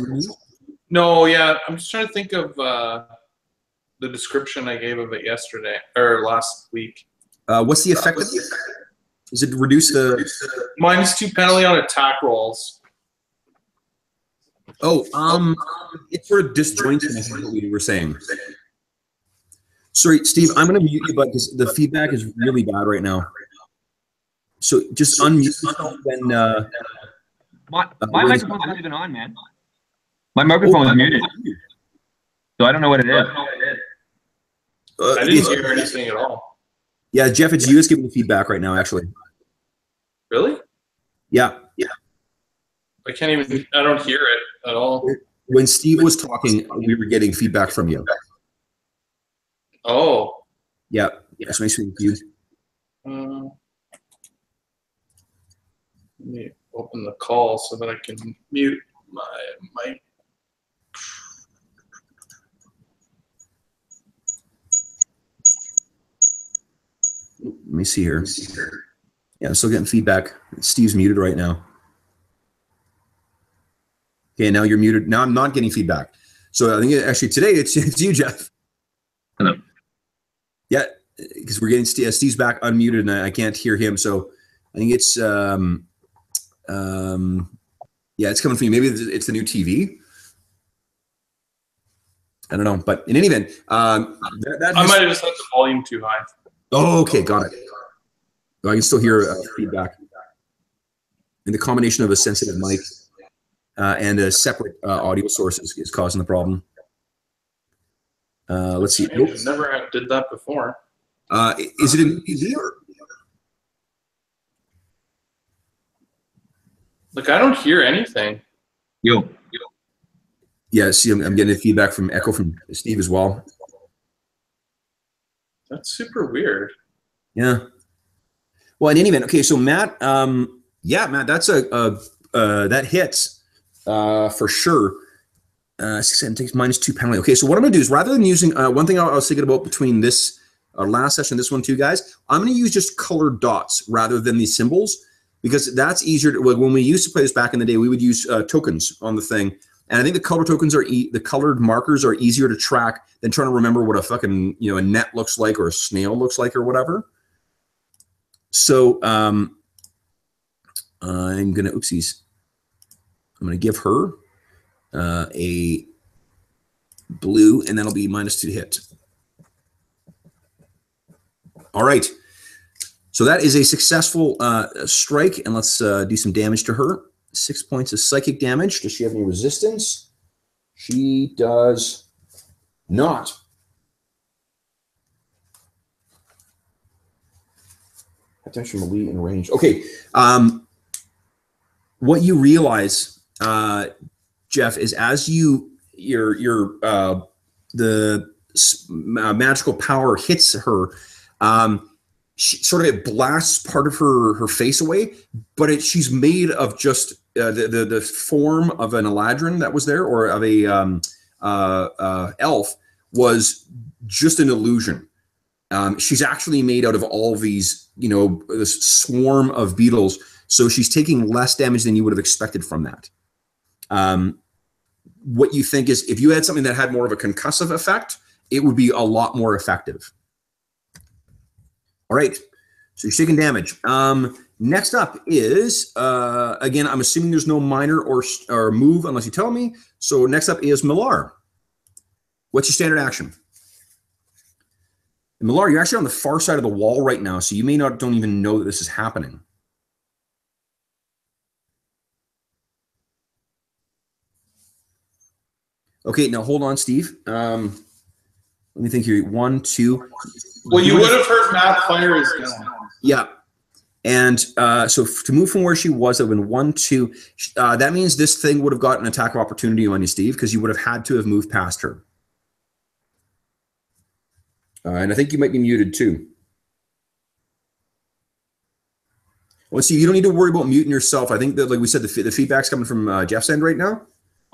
No, yeah. I'm just trying to think of the description I gave of it yesterday or last week. What's the effect of it? Is it reduce the -2 penalty on attack rolls? It sort of disjoints what we were saying. Sorry, Steve, I'm going to mute you, but the feedback is really bad right now. So just unmute yourself when. My microphone's not even on, man. My microphone is muted, so I don't know what it is. I didn't hear anything at all. Yeah, Jeff, it's you that's giving the feedback right now, actually. Really? Yeah. I don't hear it at all. When Steve was talking, we were getting feedback from you. Oh. Yeah. That's nice to you. Let me open the call so that I can mute my mic. Let me see here. Yeah, I'm still getting feedback. Steve's muted right now. Okay, now you're muted. Now I'm not getting feedback. So I think actually today it's you, Jeff. Hello. Yeah, because we're getting Steve's back unmuted and I can't hear him. So I think it's yeah, it's coming from you. Maybe it's the new TV. I don't know, but in any event, I might have just set the volume too high. Oh, okay, got it. I can still hear feedback. And the combination of a sensitive mic and a separate audio source is causing the problem. Let's see. Nope. Never did that before. Is it in TV or? Look, I don't hear anything. Yo. Yeah, see, I'm getting a feedback from echo from Steve as well. That's super weird. Yeah. Well, in any event, okay. So Matt, yeah, Matt, that's that hits for sure. 6 and takes -2 penalty. Okay, so what I'm gonna do is rather than using one thing I was thinking about between this last session, and this one too, guys, I'm gonna use just colored dots rather than these symbols because that's easier. When we used to play this back in the day, we would use tokens on the thing. And I think the color tokens are the colored markers are easier to track than trying to remember what a fucking a net looks like or a snail looks like or whatever. So I'm gonna oopsies. I'm gonna give her a blue, and that'll be -2 to hit. All right. So that is a successful strike, and let's do some damage to her. 6 points of psychic damage. Does she have any resistance? She does not. Attention, melee and range. Okay. What you realize, Jeff, is as the magical power hits her, she sort of blasts part of her face away, but she's made of just the form of an Eladrin that was there, or of a elf, was just an illusion. She's actually made out of all these, this swarm of beetles. So she's taking less damage than you would have expected from that. What you think is, if you had something that had more of a concussive effect, it would be a lot more effective. All right, so you're taking damage. Next up is, again, I'm assuming there's no minor or move unless you tell me. So next up is Millar. What's your standard action? And Millar, you're actually on the far side of the wall right now, so you don't even know that this is happening. Okay, now hold on, Steve. Let me think here. 1, 2. Well, you would have heard Matt fire his gun. Yeah. And so to move from where she was, it would have been 1, 2. That means this thing would have gotten an attack of opportunity on you, Steve, because you would have had to have moved past her. And I think you might be muted too. Well, Steve, you don't need to worry about muting yourself. I think that, like we said, the feedback's coming from Jeff's end right now.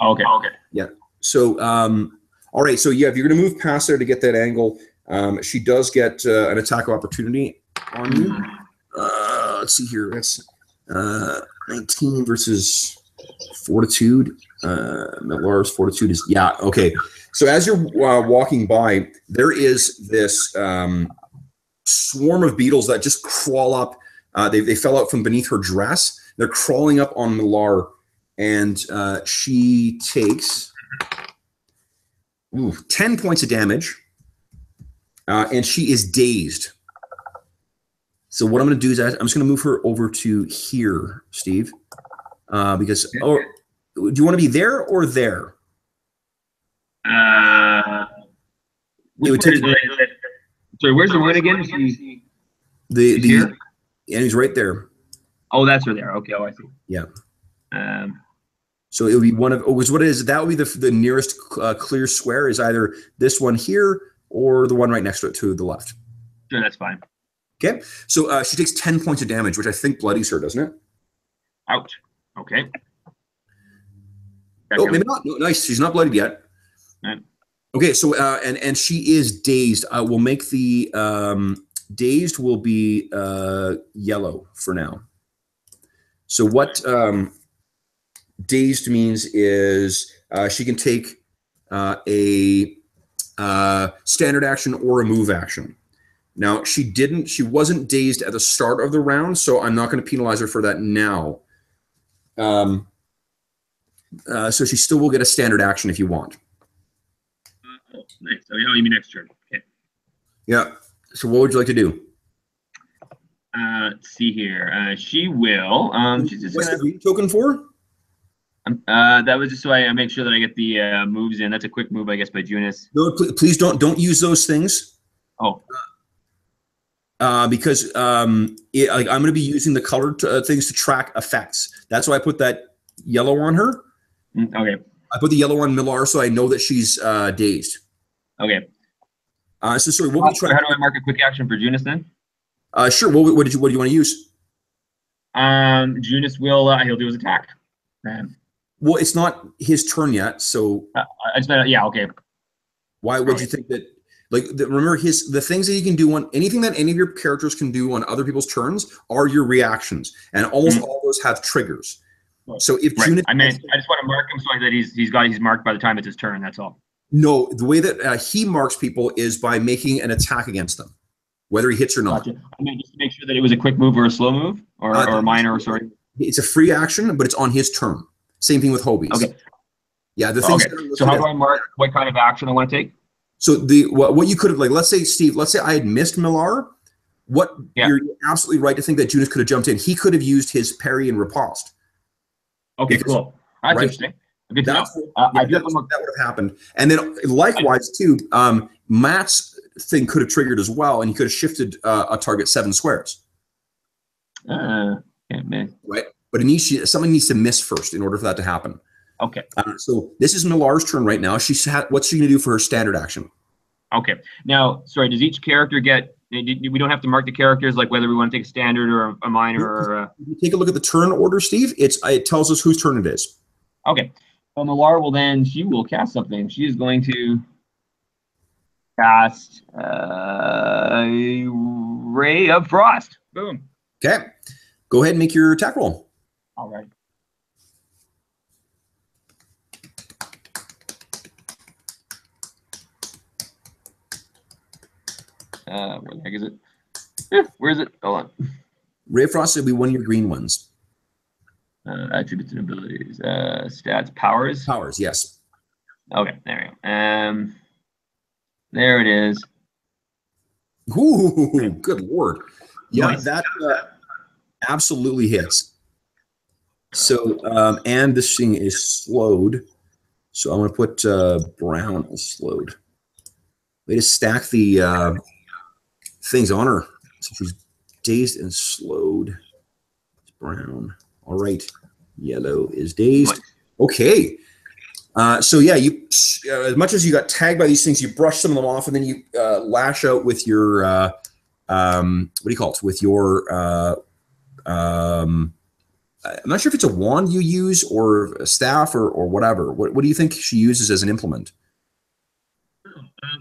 Okay. Yeah. So, all right. So, yeah, if you're going to move past there to get that angle, she does get an attack of opportunity on you. Let's see here. That's 19 versus Fortitude. Millar's Fortitude is, yeah, okay. So as you're walking by, there is this swarm of beetles that just crawl up. They fell out from beneath her dress. They're crawling up on Millar, and she takes 10 points of damage, and she is dazed. So what I'm going to do is I'm just going to move her over to here, Steve, because do you want to be there or there? It would take, sorry, where's the wound again? The enemy's right there. Oh, that's right there. Okay, oh, I see. Yeah. So it would be one of what it is. That would be the nearest clear square is either this one here or the one right next to it to the left. Sure, that's fine. Okay, so she takes 10 points of damage, which I think bloodies her, doesn't it? Ouch. Okay. Oh, maybe not. No, nice. She's not bloodied yet. Right. Okay, so and she is dazed. We'll make the dazed will be yellow for now. So what dazed means is she can take a standard action or a move action. Now she wasn't dazed at the start of the round, so I'm not going to penalize her for that now. So she still will get a standard action if you want. Nice. Oh, you mean next turn? Okay. Yeah. So what would you like to do? Let's see here. She will. She's just What's the green token for? That was just so I make sure that I get the moves in. That's a quick move, I guess, by Junis. No, please don't use those things. Oh. Because I'm going to be using the colored things to track effects. That's why I put that yellow on her. Okay. I put the yellow on Millar so I know that she's dazed. Okay. So sorry, what we try? How do I mark a quick action for Junis then? Sure. What do you want to use? Junis will he'll do his attack. Well, it's not his turn yet, so yeah, okay. Why would you think that? Remember the things that you can do on anything that any of your characters can do on other people's turns are your reactions, and almost all those have triggers. So if Junis, I just want to mark him so that he's marked by the time it's his turn. That's all. No, the way that he marks people is by making an attack against them, whether he hits or not. Gotcha. I mean, just to make sure that it was a quick move or a slow move, or a minor. Sorry, it's a free action, but it's on his turn. Same thing with Hobie's. Okay. Yeah, the things. Okay. So how do I mark what kind of action I want to take? So what you could have let's say Steve, let's say I had missed Millar. You're absolutely right to think that Junis could have jumped in. He could have used his parry and riposte. Okay, cool. That's interesting. Good to know. That would have happened. And then likewise too, Matt's thing could have triggered as well, and he could have shifted a target 7 squares. Yeah, man. Right, but someone needs to miss first in order for that to happen. Okay. So this is Millar's turn right now. What's she going to do for her standard action? Okay. Now, sorry, does each character get? We don't have to mark the characters like whether we want to take a standard or a minor or. You take a look at the turn order, Steve. It tells us whose turn it is. Okay. Well, Millar she will cast something. She is going to cast a Ray of Frost. Boom. Okay. Go ahead and make your attack roll. All right. Where the heck is it? Where is it? Hold on. Ray of Frost will be one of your green ones. Attributes and abilities. Stats. Powers. Powers, yes. Okay, there we go. There it is. Ooh, good lord. Yeah, Nice. That absolutely hits. So, and this thing is slowed. So I'm going to put brown as slowed. Way to stack the things on her. So she's dazed and slowed. It's brown. All right. Yellow is dazed. Okay. So yeah, you as much as you got tagged by these things, you brush some of them off, and then you lash out with your what do you call it? With your I'm not sure if it's a wand you use or a staff or whatever. What do you think she uses as an implement?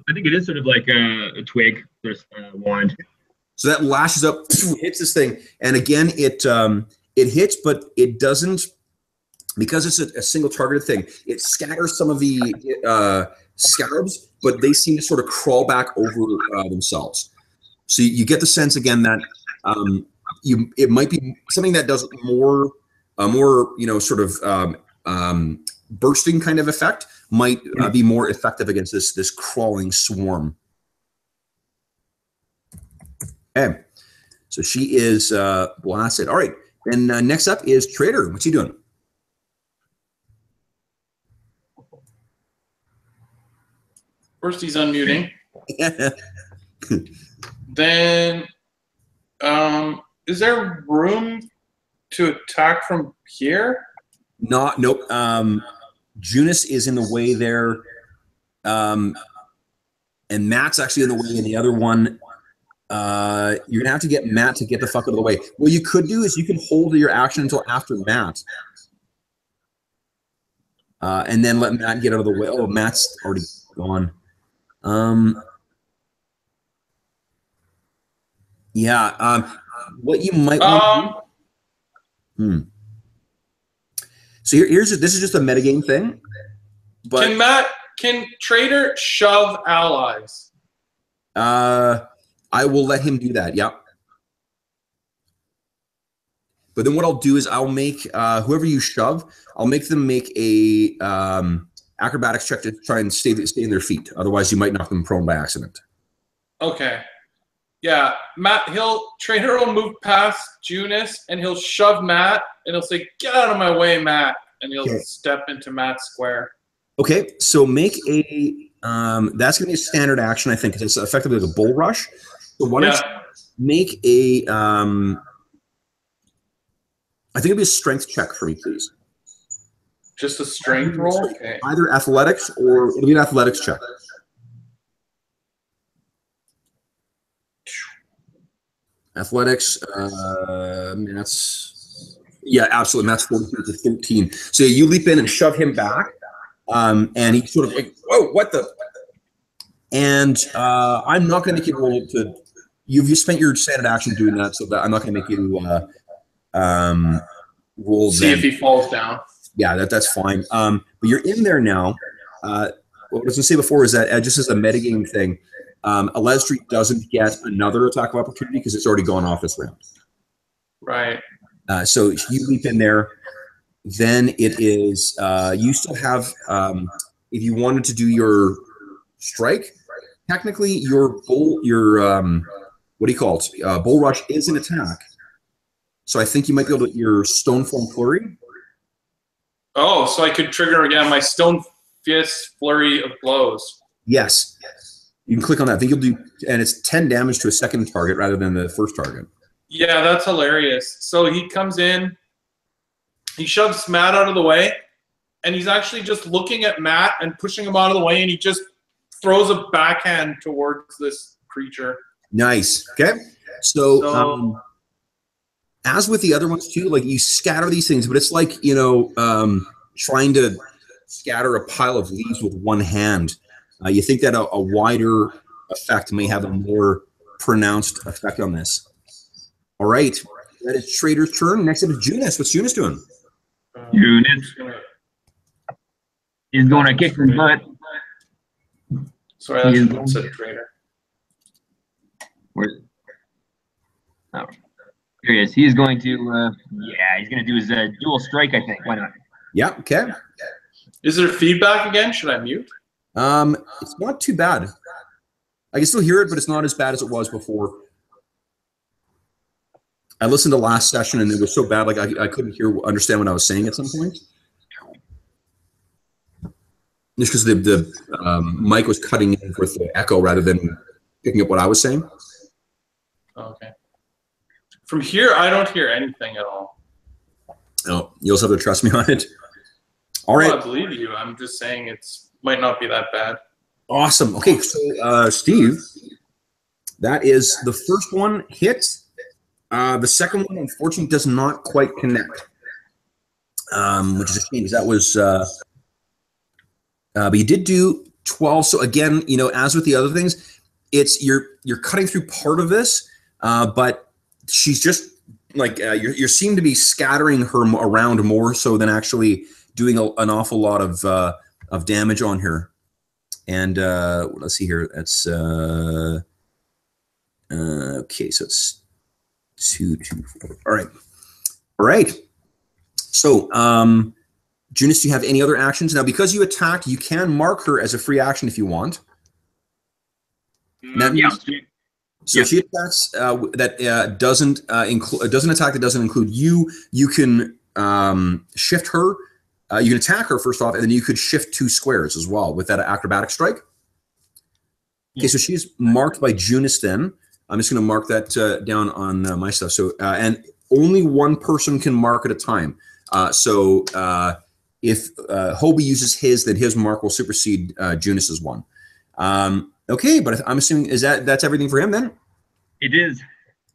I think it is sort of like a twig. There's a wand. So that lashes up, hits this thing, and again it hits, but it doesn't, because it's a single targeted thing. It scatters some of the scarabs, but they seem to sort of crawl back over themselves. So you get the sense again that it might be something that does more a more, sort of bursting kind of effect might be more effective against this crawling swarm. Okay, so she is blasted. All right, and next up is Trader. What's he doing? First, he's unmuting. Then, is there room to attack from here? Nope. Junus is in the way there, and Matt's actually in the way in the other one. You're gonna have to get Matt to get the fuck out of the way. What you could do is you can hold your action until after Matt, and then let Matt get out of the way. Oh, Matt's already gone. Yeah. What you might want to do. So this is just a metagame thing. But can Trader shove allies? I will let him do that. Yeah. But then what I'll do is I'll make whoever you shove, I'll make them make a acrobatics check to try and stay in their feet. Otherwise, you might knock them prone by accident. Okay. Yeah, Trader will move past Junus and he'll shove Matt and he'll say, "Get out of my way, Matt," and he'll step into Matt's square. Okay, so make a that's gonna be a standard action, I think, because it's effectively like a bull rush. So why don't you make a I think it'd be a strength check for me, please. Just a strength roll? Okay. Either athletics or it'll be an athletics check. Athletics, absolutely. Matt's 14 to 13. So you leap in and shove him back, and he sort of like, whoa, what the? And I'm not going to make you roll to. You've spent your standard action doing that, so that I'm not going to make you roll. See if he falls down. Yeah, that's fine. But you're in there now. What I was going to say before is that just as a metagame thing. Alestri doesn't get another attack of opportunity because it's already gone off this round. Right. So you leap in there. Then it is you still have if you wanted to do your strike, technically your bull what do you call it? Bull rush is an attack. So I think you might be able to your stone form flurry. Oh, so I could trigger again my stone fist flurry of blows. Yes. You can click on that. I think you'll do, and it's 10 damage to a second target rather than the first target. Yeah, that's hilarious. So he comes in, he shoves Matt out of the way, and he's actually just looking at Matt and pushing him out of the way, and he just throws a backhand towards this creature. Nice. Okay. So as with the other ones too, like you scatter these things, but it's like, trying to scatter a pile of leaves with one hand. You think that a wider effect may have a more pronounced effect on this. All right. That is Trader's turn. Next up is Junus. What's Junus doing? Junus is going to kick some butt. Sorry, that's what said Trader. Where's oh, here he is. He's going to, he's going to do his dual strike, I think. Why not? Yeah, okay. Is there feedback again? Should I mute? It's not too bad. I can still hear it, but it's not as bad as it was before. I listened to last session and it was so bad, like I couldn't understand what I was saying at some point. Just because the mic was cutting in with the echo rather than picking up what I was saying. Okay. From here, I don't hear anything at all. Oh, you'll also have to trust me on it. All right. I believe you. I'm just saying it's might not be that bad. Awesome. Okay, so Steve, that is the first one hits. The second one, unfortunately, does not quite connect, which is a shame because that was. But you did do 12. So again, as with the other things, it's you're cutting through part of this, but she's just like you seem to be scattering her around more so than actually doing an awful lot of damage on her. And let's see here. That's okay. So it's 2, 2, 4. All right. So, Junus, do you have any other actions? Now, because you attacked, you can mark her as a free action if you want. That means, so if she attacks that doesn't attack that doesn't include you, you can shift her. You can attack her first off, and then you could shift 2 squares as well with that acrobatic strike. Okay, so she's marked by Junus then. I'm just going to mark that down on my stuff. So, and only one person can mark at a time. So if Hobie uses his, then his mark will supersede Junus's one. Okay, but I'm assuming that's everything for him then? It is.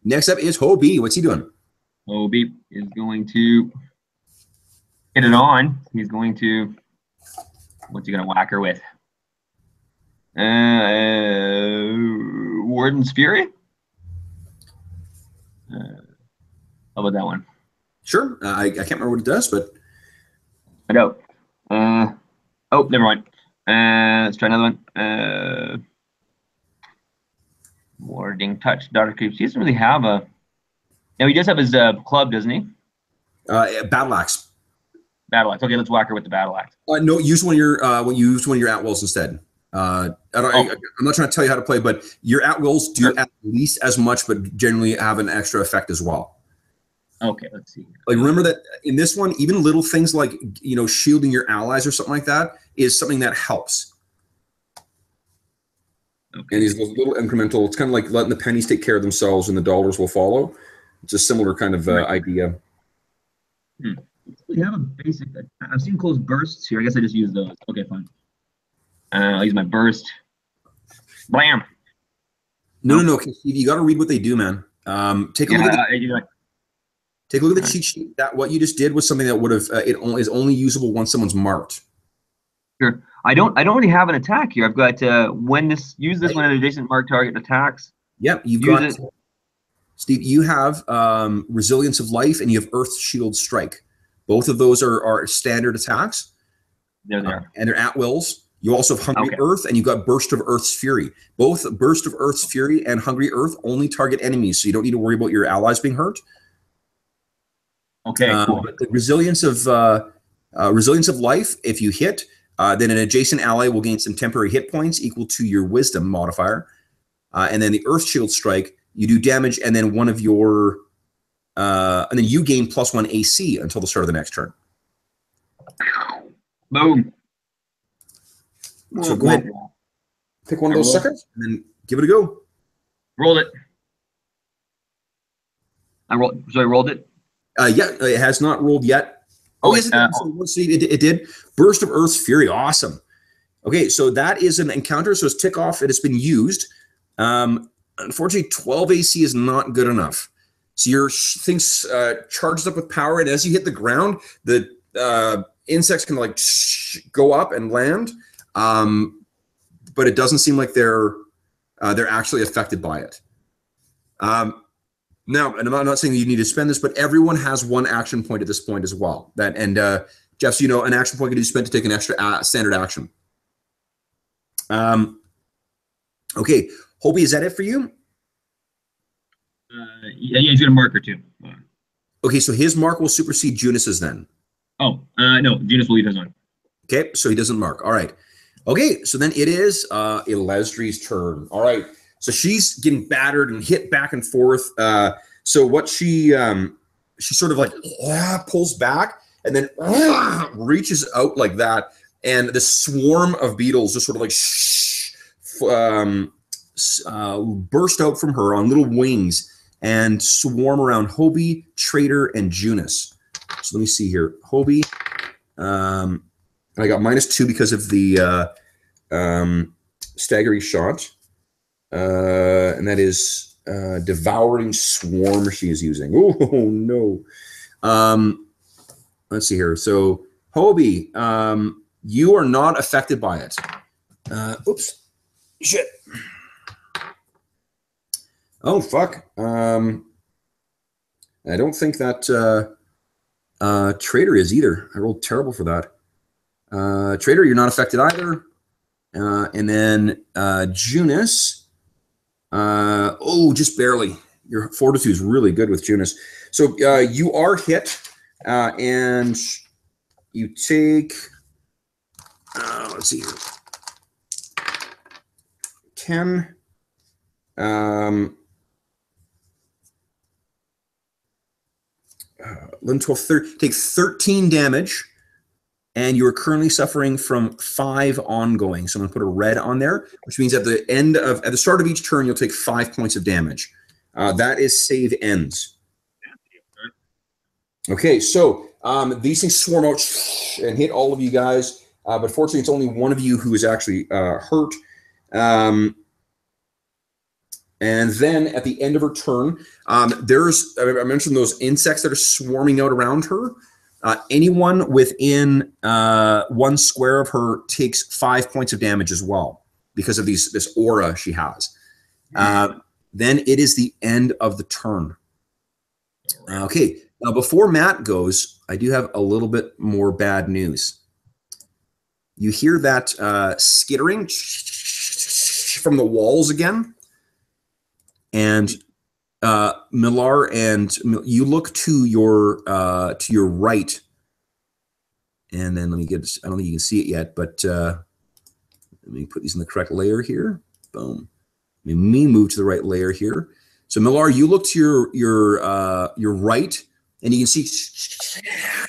Next up is Hobie. What's he doing? Hobie is going to hit it on. He's going to, what's he going to whack her with? Warden's Fury? How about that one? Sure. I can't remember what it does, but I know. Oh, never mind. Let's try another one. Warding Touch, Daughter Creeps. He doesn't really have a. No, he does have his club, doesn't he? Battle Axe. Battle Axe. Okay, let's whack her with the Battle Axe. No, use one of your at wills instead. I'm not trying to tell you how to play, but your at wills do at least as much, but generally have an extra effect as well. Okay, let's see. Like, remember that in this one, even little things like, shielding your allies or something like that is something that helps. Okay. And these little incremental, it's kind of like letting the pennies take care of themselves and the dollars will follow. It's a similar kind of idea. We have a basic, I've seen close bursts here. I guess I just use those. Okay, fine. I'll use my burst. Blam. No. Okay, Steve, you got to read what they do, man. Take a look at take a look at the cheat sheet. That what you just did was something that would have is only usable once someone's marked. Sure. I don't really have an attack here. I've got when an adjacent marked target attacks. Yep, you've got it. Steve, you have Resilience of Life and you have Earth Shield Strike. Both of those are standard attacks. There they are. And they're at wills. You also have Hungry Earth, and you've got Burst of Earth's Fury. Both Burst of Earth's Fury and Hungry Earth only target enemies, so you don't need to worry about your allies being hurt. Okay, cool. But the Resilience of Life, if you hit, then an adjacent ally will gain some temporary hit points equal to your Wisdom modifier. And then the Earth Shield Strike, you do damage, and then one of your, and then you gain +1 AC until the start of the next turn. Boom. So go ahead, pick one of those suckers, and then give it a go. Rolled it. I rolled it. Yeah, it has not rolled yet. Oh, yes, it did. Burst of Earth's Fury, awesome. Okay, so that is an encounter, so it's tick off. It has been used. Unfortunately, 12 AC is not good enough. So your thing's charged up with power, and as you hit the ground, the insects can like go up and land. But it doesn't seem like they're actually affected by it. Now, and I'm not saying that you need to spend this, but everyone has one action point at this point as well. Jeff, so an action point can be spent to take an extra standard action. Okay, Hobie, is that it for you? Yeah, he's got a marker too. Okay, so his mark will supersede Junus's then. Oh, no, Junus will leave his on. Okay, so he doesn't mark. All right. Okay, so then it is Elesdri's turn. All right, so she's getting battered and hit back and forth. So what she sort of like pulls back and then reaches out like that, and the swarm of beetles just sort of like burst out from her on little wings and swarm around Hobie, Traitor, and Junus. So let me see here, Hobie. I got -2 because of the staggery shot. And that is Devouring Swarm she is using. Oh, no. Let's see here. So, Hobie, you are not affected by it. Oops. Shit. Oh, fuck. I don't think that Traitor is either. I rolled terrible for that. Traitor, you're not affected either. And then Junus, just barely. Your fortitude is really good with Junus. So you are hit And you take, let's see here, 10. 11, 12, 13, take 13 damage, and you are currently suffering from 5 ongoing. So I'm going to put a red on there, which means at the start of each turn, you'll take 5 points of damage. That is save ends. Okay, so these things swarm out and hit all of you guys, but fortunately, it's only one of you who is actually hurt. And then at the end of her turn, I mentioned those insects that are swarming out around her. Anyone within 1 square of her takes 5 points of damage as well because of this aura she has. Then it is the end of the turn. Okay, now before Matt goes, I do have a little bit more bad news. You hear that skittering from the walls again. And Millar, and you look to your right, and then let me get. I don't think you can see it yet, but let me put these in the correct layer here. Boom. Let me move to the right layer here. So Millar, you look to your right, and you can see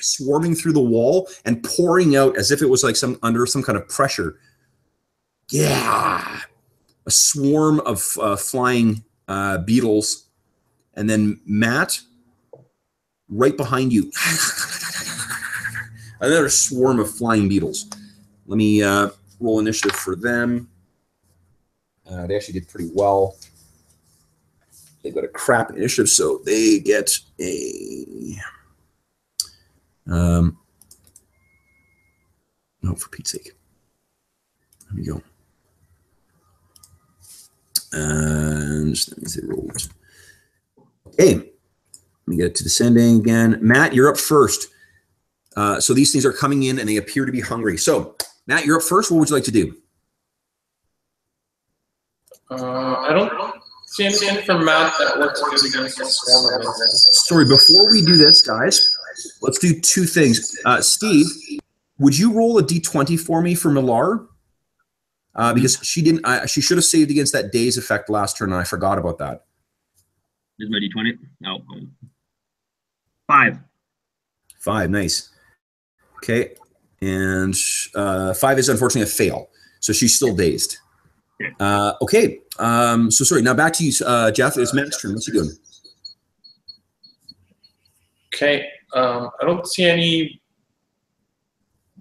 swarming through the wall and pouring out as if it was like under some kind of pressure. Yeah, a swarm of flying beetles, and then Matt, right behind you, another swarm of flying beetles. Let me roll initiative for them. They actually did pretty well. They've got a crap initiative, so they get a no, for Pete's sake. There we go. And just let me see, rolled. Okay, let me get it to descending again. Matt, you're up first. So these things are coming in and they appear to be hungry. So Matt, you're up first. What would you like to do? I don't see anything from Matt that works good against the swarm of insects. Sorry, before we do this, guys, let's do 2 things. Steve, would you roll a d20 for me for Millar? Because she didn't. She should have saved against that daze effect last turn, and I forgot about that. Is my d20? No. 5. 5, nice. Okay, and 5 is unfortunately a fail, so she's still dazed. Okay, so sorry. Now back to you, Jeff. It's Matt's turn. What's he doing? Okay, I don't see any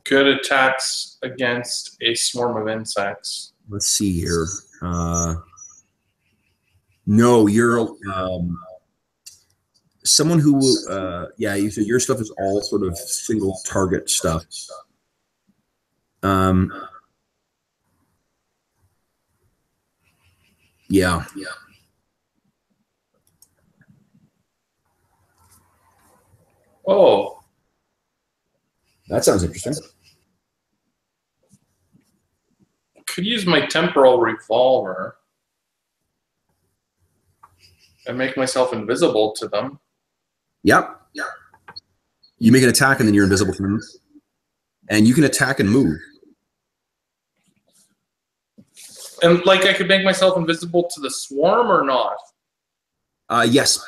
good attacks against a swarm of insects. Let's see here. No, you're someone who will. Yeah, your stuff is all sort of single target stuff. Yeah. Oh, That sounds interesting. could use my temporal revolver and make myself invisible to them. Yep. You make an attack and then you're invisible to them. And you can attack and move. And like I could make myself invisible to the swarm or not? Yes.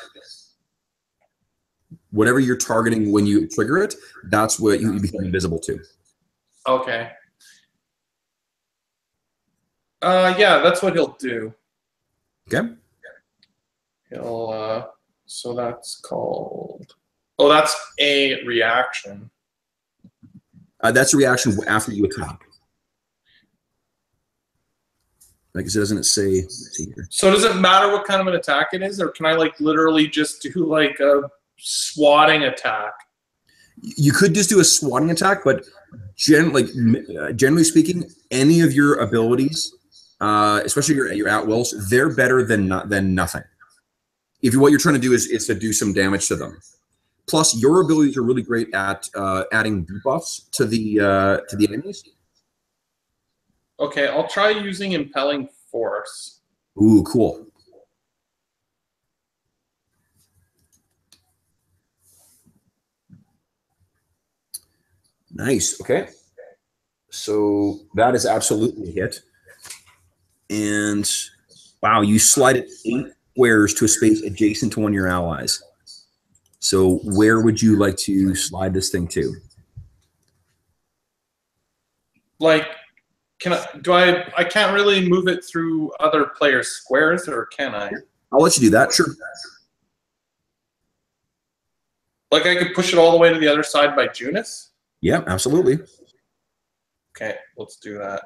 Whatever you're targeting when you trigger it, that's what you become invisible to. Okay. Yeah, that's what he'll do. Okay. He'll, so that's called, oh, that's a reaction. That's a reaction after you attack. Like, doesn't it say? Let's see here. So does it matter what kind of an attack it is, or can I like literally just do like a swatting attack? You could just do a swatting attack, but generally speaking, any of your abilities, especially your at wills, they're better than nothing. If what you're trying to do is to do some damage to them. Plus, your abilities are really great at adding debuffs to the enemies. Okay, I'll try using impelling force. Ooh, cool. Nice. Okay. So that is absolutely a hit. And wow, you slide it 8 squares to a space adjacent to one of your allies. So where would you like to slide this thing to? Like, I can't really move it through other players' squares, or can I? I'll let you do that. Sure. Like, I could push it all the way to the other side by Junis? Yeah, absolutely. Okay, let's do that.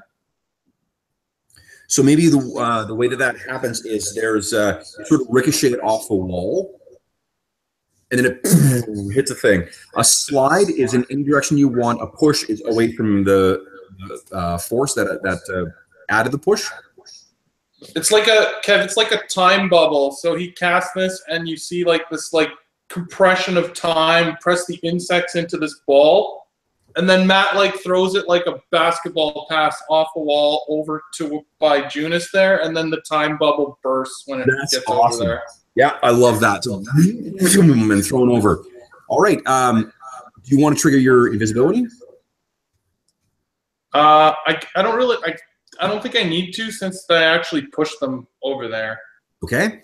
So maybe the way that happens is there's sort of ricochet off the wall, and then it hits a thing. A slide is in any direction you want. A push is away from the force that added the push. It's like it's like a time bubble. So he casts this, and you see like this like compression of time. Press the insects into this ball. And then Matt like throws it like a basketball pass off the wall over to by Junis there, and then the time bubble bursts when it gets awesome. Over there. Yeah, I love that. So, and thrown over. All right. Do you want to trigger your invisibility? I don't think I need to, since I actually pushed them over there. Okay.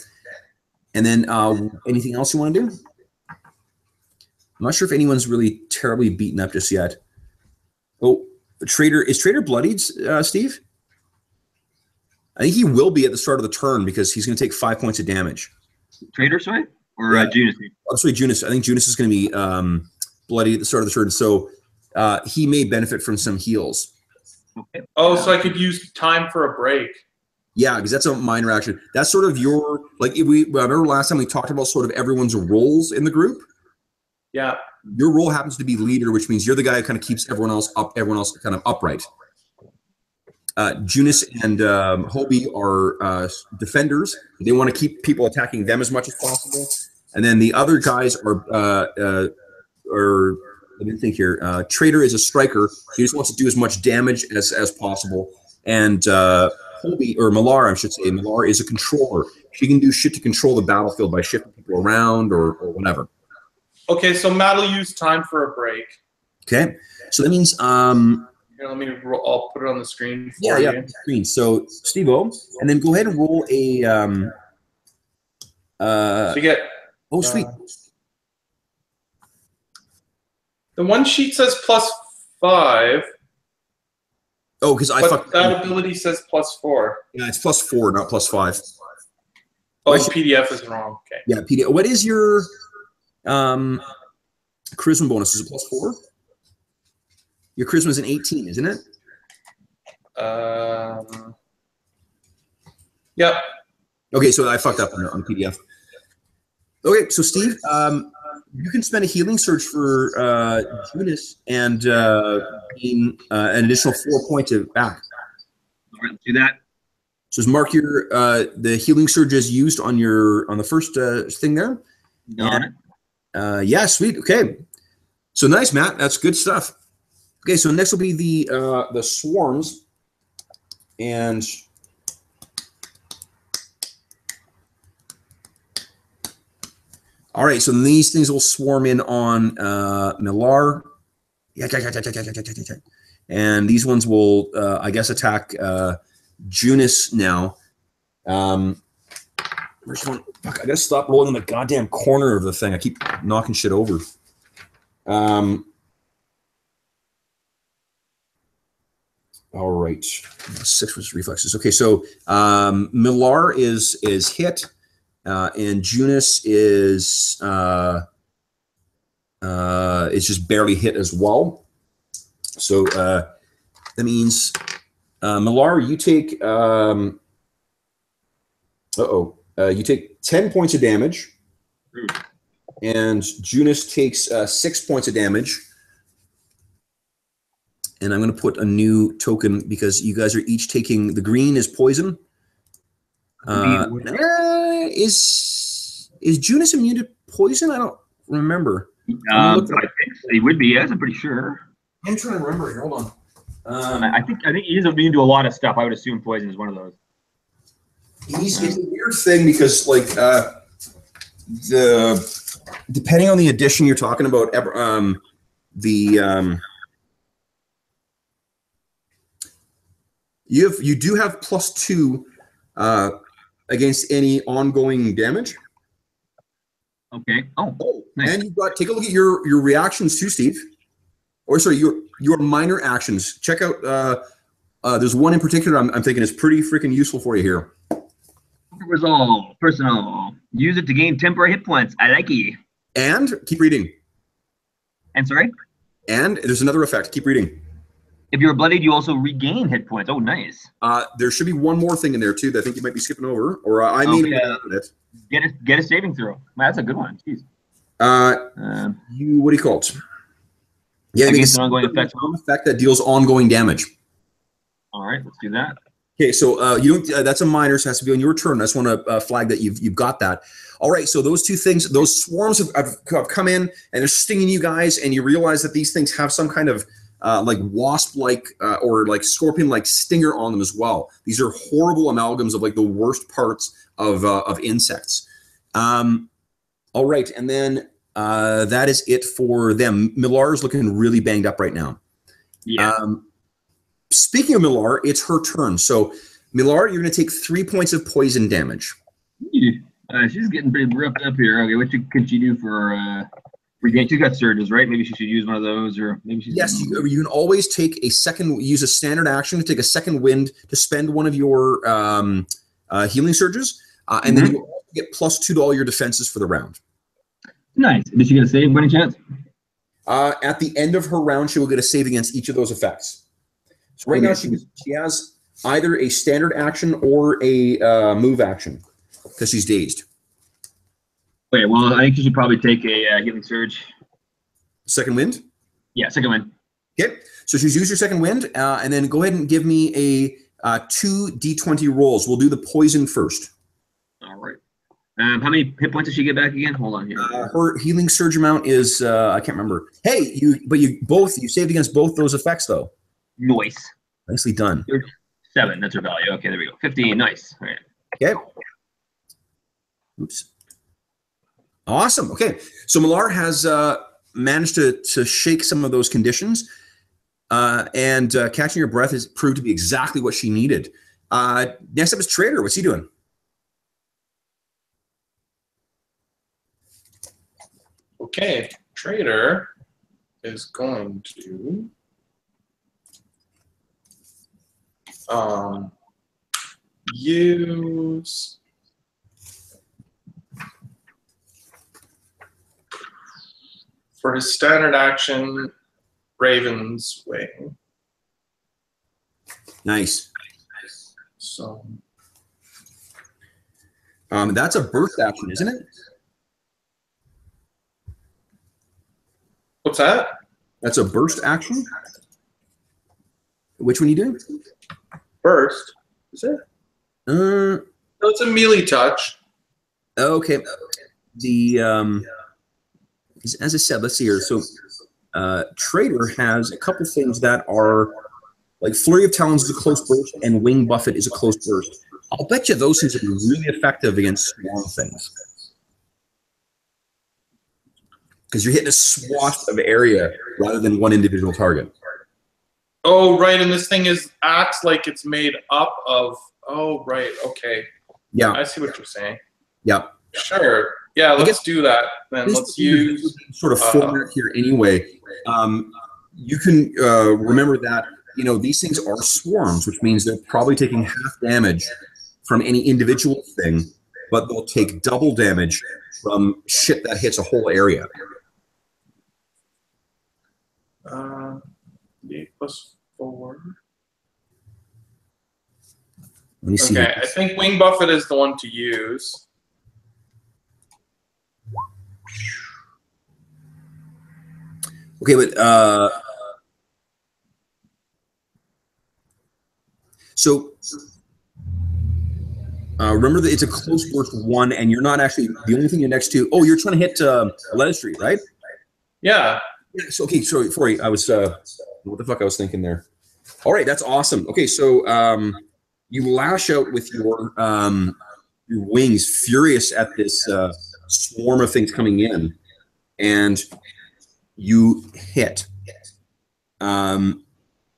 And then anything else you want to do? I'm not sure if anyone's really terribly beaten up just yet. Oh, is Trader bloodied, Steve? I think he will be at the start of the turn because he's going to take 5 points of damage. Trader, sorry? Or Junis? I'm sorry, Junis. I think Junis is going to be bloody at the start of the turn, so he may benefit from some heals. Okay. Oh, so I could use time for a break. Yeah, because that's a minor action. That's sort of your, like, I remember last time we talked about sort of everyone's roles in the group. Yeah. Your role happens to be leader, which means you're the guy who kind of keeps everyone else kind of upright. Junis and Hobie are defenders. They want to keep people attacking them as much as possible. And then the other guys are let me think here. Trader is a striker. He just wants to do as much damage as possible. And Hobie, or Malar, I should say, Malar is a controller. She can do shit to control the battlefield by shifting people around or whatever. Okay, so Matt will use time for a break. Okay, so that means here, I'll put it on the screen for you. Yeah, screen. So Steve-O, and then go ahead and roll a. So you get. Oh, sweet. The one sheet says +5. Oh, because I fucked. That ability says +4. Yeah, it's +4, not +5. Oh, the PDF is wrong. Okay. Yeah, PDF. What is your charisma bonus? Is it +4? Your charisma is an 18, isn't it? Yep. Okay, so I fucked up on PDF. Okay, so Steve, you can spend a healing surge for Junis and gain an additional 4 points back. All right, let's do that. So just mark your the healing surge as used on the first thing there. Got it. Yeah, sweet. Okay, so nice, Matt. That's good stuff. Okay, so next will be the swarms, and all right. So these things will swarm in on Millar. Yeah, and these ones will, I guess, attack Junis now. First one. Fuck, I gotta stop rolling in the goddamn corner of the thing. I keep knocking shit over. All right, 6 was reflexes. Okay, so Millar is hit, and Junis is just barely hit as well. So that means Millar, you take you take 10 points of damage, and Junis takes 6 points of damage. And I'm going to put a new token because you guys are each taking, the green is poison. Is Junis immune to poison? I don't remember. I think he would be. Yes, I'm pretty sure. I'm trying to remember here. Hold on. I think he is immune to a lot of stuff. I would assume poison is one of those. It's a weird thing because, like, depending on the edition you're talking about, You do have +2 against any ongoing damage. Okay. Oh, nice. And you've got, take a look at your reactions too, Steve. Or sorry, your minor actions. Check out. There's one in particular I'm thinking is pretty freaking useful for you here. Resolve, personal. Use it to gain temporary hit points. I like it. And keep reading. And sorry? And there's another effect. Keep reading. If you're bloodied, you also regain hit points. Oh, nice. There should be one more thing in there too that I think you might be skipping over, or I may have it. Get a saving throw. That's a good one. Jeez. What do you call it? Yeah, against an ongoing effect. One effect that deals ongoing damage. All right, let's do that. Okay, so you don't. That's a minor, so it has to be on your turn. I just want to flag that you've got that. All right, so those two things, those swarms have come in and they're stinging you guys, and you realize that these things have some kind of like wasp-like or like scorpion-like stinger on them as well. These are horrible amalgams of like the worst parts of insects. All right, and then that is it for them. Millar is looking really banged up right now. Yeah. Speaking of Millar, it's her turn. So, Millar, you're going to take 3 points of poison damage. She's getting pretty ripped up here. Okay, what can she do for regain? She's got surges, right? Maybe she should use one of those, or maybe she's. Yes, you can always take a second. Use a standard action to take a second wind to spend one of your healing surges, and then you also get +2 to all your defenses for the round. Nice. Did she get a save by any chance? At the end of her round, she will get a save against each of those effects. So right now, she has either a standard action or a move action because she's dazed. Okay, well, I think she should probably take a healing surge. Second wind? Yeah, second wind. Okay, so she's used her second wind, and then go ahead and give me a 2 d20 rolls. We'll do the poison first. All right. How many hit points does she get back again? Hold on here. Her healing surge amount is I can't remember. Hey, you saved against both those effects though. Nice. Nicely done. 7. That's her value. Okay, there we go. 15. Nice. All right. Okay. Oops. Awesome. Okay, so Millar has managed to shake some of those conditions, and catching your breath has proved to be exactly what she needed. Next up is Trader. What's he doing? Okay, Trader is going to use for his standard action Raven's Wing. Nice. So that's a burst action, isn't it? What's that? That's a burst action? Which one are you doing? Burst. Is it? No, it's a melee touch. Okay. The as I said, let's see here. So Trader has a couple things that are like Flurry of Talons is a close burst and Wing Buffet is a close burst. I'll bet you those things are really effective against swarm things. Because you're hitting a swath of area rather than one individual target. Oh, right, and this thing acts like it's made up of. Oh, right, okay. Yeah, I see what you're saying. Yeah, sure. Yeah, let's do that. Then let's use sort of format here anyway. You can remember that these things are swarms, which means they're probably taking half damage from any individual thing, but they'll take double damage from shit that hits a whole area. 8 plus 4. Let me see. Okay, I think Wing Buffet is the one to use. Okay, but so remember that it's a close burst 1, and you're not actually the only thing you're next to. Oh, you're trying to hit Leather Street, right? Yeah. So, okay, sorry, I was what the fuck I was thinking there. All right, that's awesome. Okay, so you lash out with your wings, furious at this swarm of things coming in, and you hit.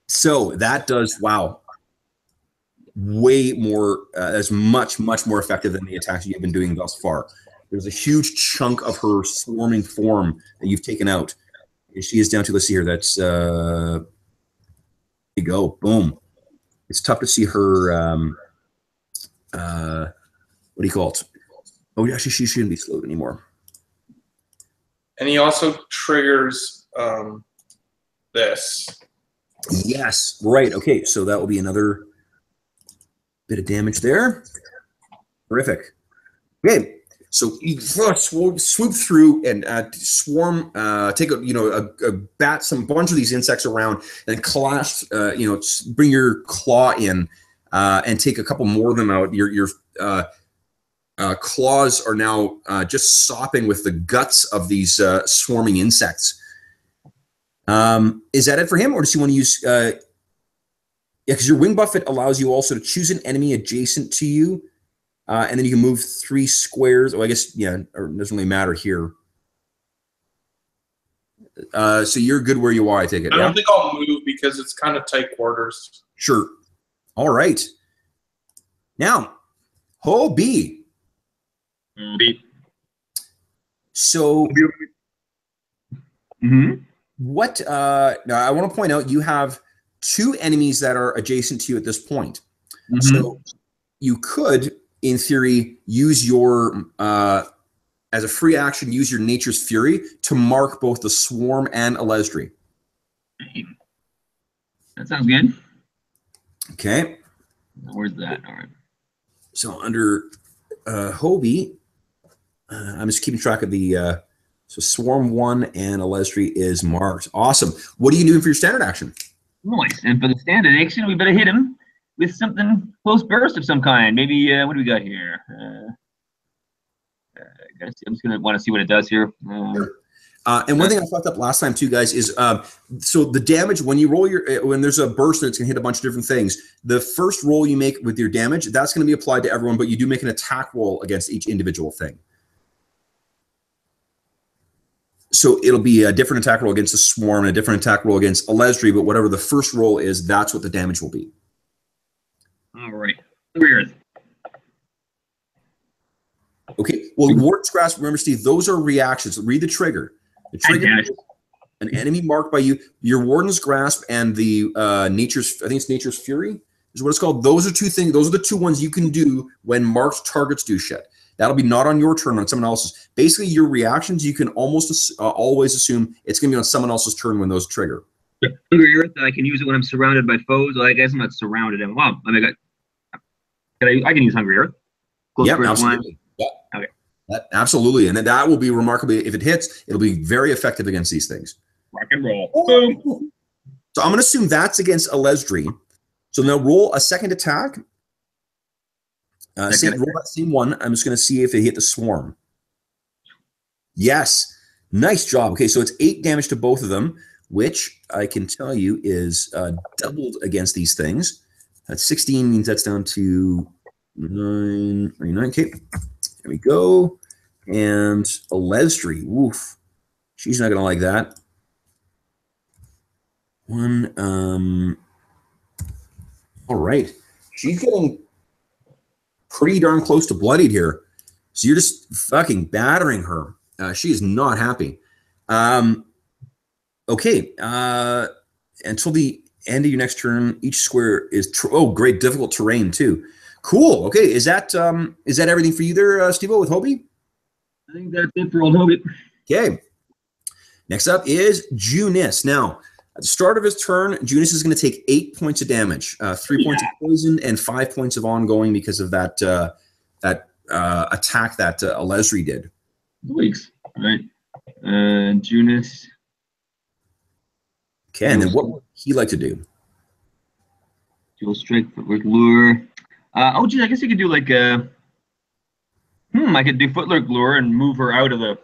So that does, wow. way more, that's much more effective than the attacks you've been doing thus far. There's a huge chunk of her swarming form that you've taken out. She is down to, let's see here, that's, there you go, boom. It's tough to see her, what do you call it? Oh, actually, she shouldn't be slowed anymore. And he also triggers this. Yes, right. Okay, so that will be another bit of damage there. Terrific. Okay, so you swoop through and swarm, take a bat some bunch of these insects around, and clash. Bring your claw in and take a couple more of them out. Your claws are now just sopping with the guts of these swarming insects. Is that it for him, or does he want to use? Yeah, because your wing buffet allows you also to choose an enemy adjacent to you. And then you can move 3 squares. Oh, I guess, yeah, it doesn't really matter here. So you're good where you are, I take it. I don't think I'll move because it's kind of tight quarters. Sure. All right. Now, Hobie. So, what? Now, I want to point out you have 2 enemies that are adjacent to you at this point. So you could, in theory, use your, as a free action, use your Nature's Fury to mark both the Swarm and Alesdri. That sounds good. Okay. Where's that? All right. So under Hobie, I'm just keeping track of the, so Swarm 1 and Alesdri is marked. Awesome. What are you doing for your standard action? Nice. And for the standard action, we better hit him with something close burst of some kind. Maybe, what do we got here? I'm just going to want to see what it does here. And one thing I fucked up last time too, guys, is so the damage, when you roll when there's a burst that's going to hit a bunch of different things, the first roll you make with your damage, that's going to be applied to everyone, but you do make an attack roll against each individual thing. So it'll be a different attack roll against the Swarm and a different attack roll against Alesdri, but whatever the first roll is, that's what the damage will be. All right. Weird. Okay. Well, Warden's Grasp, remember, Steve, those are reactions. Read the trigger. The trigger is an enemy marked by you. Your Warden's Grasp and the I think it's Nature's Fury is what it's called. Those are 2 things. Those are the 2 ones you can do when marked targets do shit. That'll be not on your turn, on someone else's. Basically, your reactions, you can almost always assume it's going to be on someone else's turn when those trigger. Hungry Earth, I can use it when I'm surrounded by foes. Well, I guess I'm not surrounded. Wow. I mean, I can use Hungry Earth. Yeah, absolutely. Yeah. Okay. Absolutely. And that will be remarkably, if it hits, it'll be very effective against these things. Rock and roll. Boom. So I'm going to assume that's against Alesdri. So now roll a second attack. Roll that same one. I'm just going to see if it hit the Swarm. Yes. Nice job. Okay, so it's 8 damage to both of them, which I can tell you is doubled against these things. That's 16 means that's down to 9. Okay, there we go. And Alesdri, woof. She's not going to like that. 1. All right. She's getting pretty darn close to bloodied here. So you're just fucking battering her. She is not happy. Okay. Until the end of your next turn, each square is great, difficult terrain too. Cool. Okay. Is that everything for you there, Steve-O, with Hobie? I think that's it for old Hobie. Okay. Next up is Junis. Now, at the start of his turn, Junis is going to take 8 points of damage, 3 points of poison, and 5 points of ongoing because of that attack that Alesdri did. Weeks, right? Junis. Okay, and then what would he like to do? Dual strike, footwork, lure. Geez, I guess you could do like a. I could do footwork lure and move her out of the.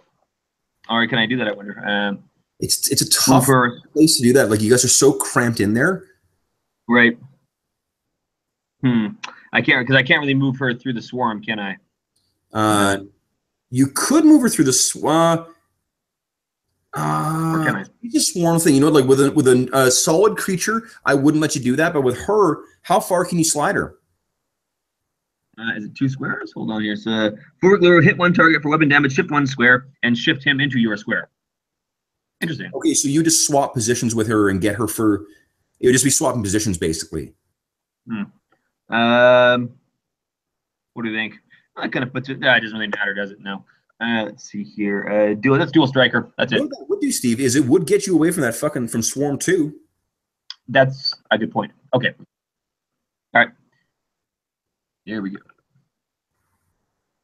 All right, can I do that? I wonder. It's a tough place to do that. Like, you guys are so cramped in there. Right. I can't, because I can't really move her through the Swarm, can I? You could move her through the Swarm. Or can I? It's a Swarm thing, you know, like with a solid creature, I wouldn't let you do that. But with her, how far can you slide her? Is it 2 squares? Hold on here. So forward lure, hit 1 target for weapon damage, shift 1 square, and shift him into your square. Interesting. Okay, so you just swap positions with her and get her for. It would just be swapping positions, basically. What do you think? I kind of puts it. It doesn't really matter, does it? No. Let's see here. That's dual striker. That's it. What that would do, Steve, is it would get you away from that from Swarm 2. That's a good point. Okay. All right. Here we go.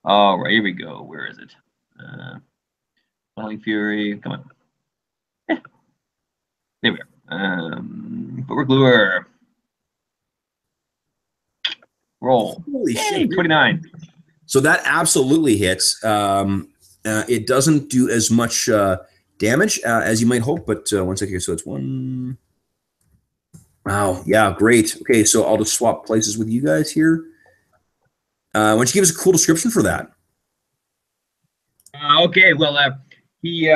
All right, here we go. Where is it? Falling Fury. Come on. Yeah. There we are. Footwork Lure. Roll. Holy shit. 29. So that absolutely hits. It doesn't do as much damage as you might hope, but 1 second. So it's 1. Wow. Yeah, great. Okay, so I'll just swap places with you guys here. Why don't you give us a cool description for that? Okay, well, he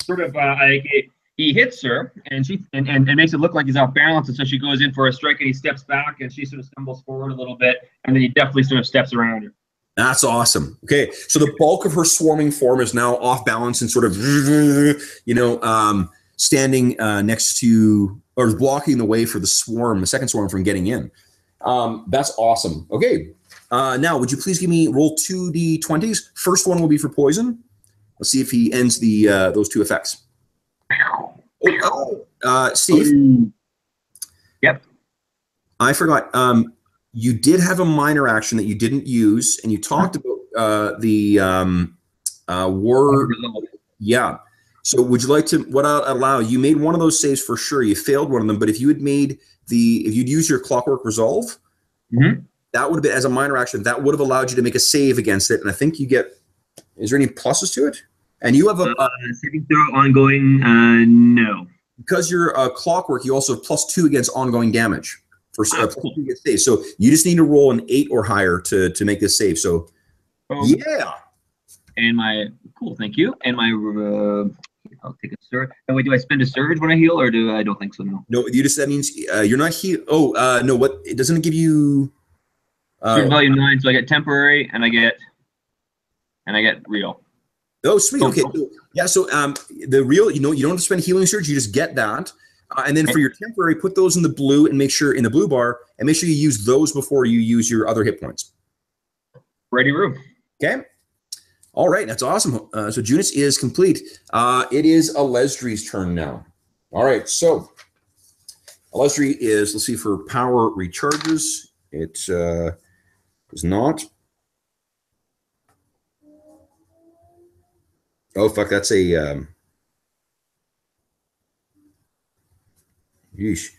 sort of he hits her, and she and makes it look like he's off balance, and so she goes in for a strike, and he steps back, and she sort of stumbles forward a little bit, and then he definitely sort of steps around her. That's awesome. Okay, so the bulk of her swarming form is now off balance and sort of, standing next to or blocking the way for the second swarm from getting in. That's awesome. Okay, now would you please give me roll 2d20s? First one will be for poison. Let's see if he ends those 2 effects. Steve. Yep. I forgot. You did have a minor action that you didn't use, and you talked about the war. Yeah. So would you like to? What I'll allow you made one of those saves for sure. You failed one of them, but if you had made if you'd used your Clockwork Resolve, that would have been as a minor action. That would have allowed you to make a save against it, and I think you get. Is there any pluses to it? And you have a saving throw ongoing. No, because you're Clockwork. You also have +2 against ongoing damage for +2 against save. So you just need to roll an 8 or higher to make this save. So yeah. And my thank you. And my I'll take a surge. And wait, do I spend a surge when I heal, or do I don't think so? No. You just that means you're not heal. Oh no, what it doesn't give you. Surge value 9, so I get temporary, and I get real. Oh, sweet. Okay. So, yeah. So the real, you don't have to spend healing surge. You just get that, and then for your temporary, put those in the blue and make sure in the blue bar, and make sure you use those before you use your other hit points. Ready, Roo. Okay. All right. That's awesome. So Junus is complete. It is Alesdri's turn now. All right. So Alesdri is. Let's see if her power recharges. It does not. Oh, fuck, that's a, yeesh.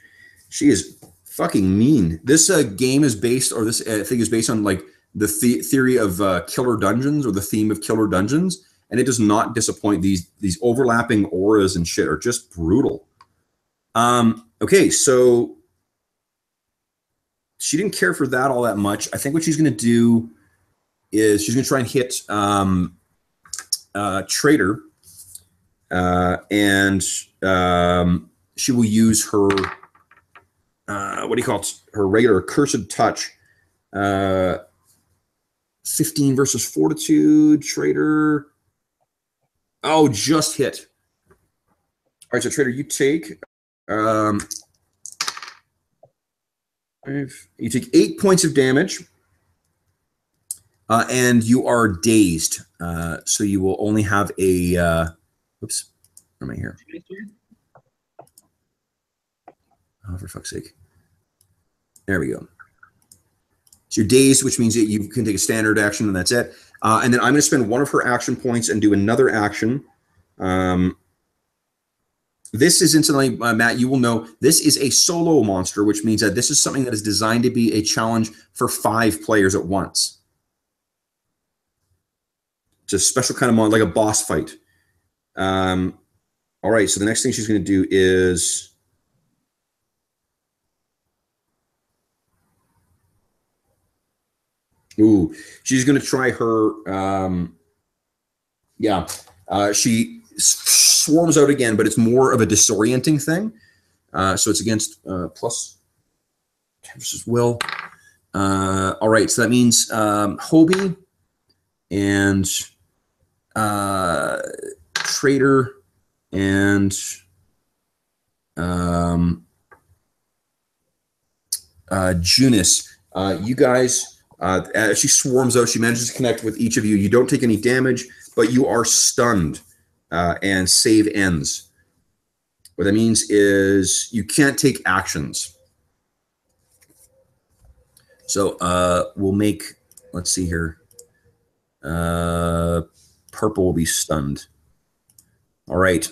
She is fucking mean. This game is based, or this thing is based on, like, the theory of killer dungeons, or the theme of killer dungeons, and it does not disappoint. These overlapping auras and shit are just brutal. Okay, so she didn't care for that all that much. I think what she's going to do is she's going to try and hit... Traitor, and she will use her what do you call it? Her regular Cursed Touch. 15 versus Fortitude. Traitor. Oh, just hit. All right, so Traitor, you take you take 8 points of damage. And you are dazed, so you will only have a. Oops, where am I here? Oh, for fuck's sake! There we go. So you're dazed, which means that you can take a standard action, and that's it. And then I'm going to spend one of her action points and do another action. This is instantly, Matt. You will know this is a solo monster, which means that this is something that is designed to be a challenge for 5 players at once. It's a special kind of mon, like a boss fight. All right, so the next thing she's going to do is... Ooh, she's going to try her... she swarms out again, but it's more of a disorienting thing. So it's against plus 10 versus will. All right, so that means Hobie and Trader and Junis. You guys, as she swarms out, she manages to connect with each of you. You don't take any damage, but you are stunned, and save ends. What that means is you can't take actions. So we'll make, let's see here. Purple will be stunned. All right.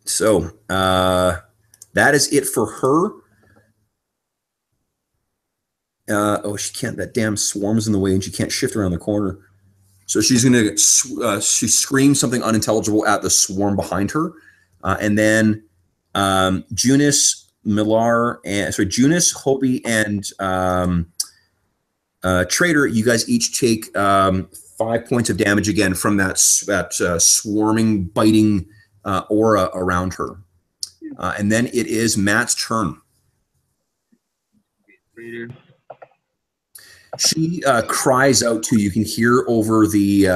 So that is it for her. Oh, she can't. That damn swarm's in the way, and she can't shift around the corner. So she's going to she screams something unintelligible at the swarm behind her, and then Junis, Millar, and Junis, Hobie, and Trader. You guys each take 5 points of damage again from that swarming, biting aura around her, and then it is Matt's turn. She cries out to you. You can hear over the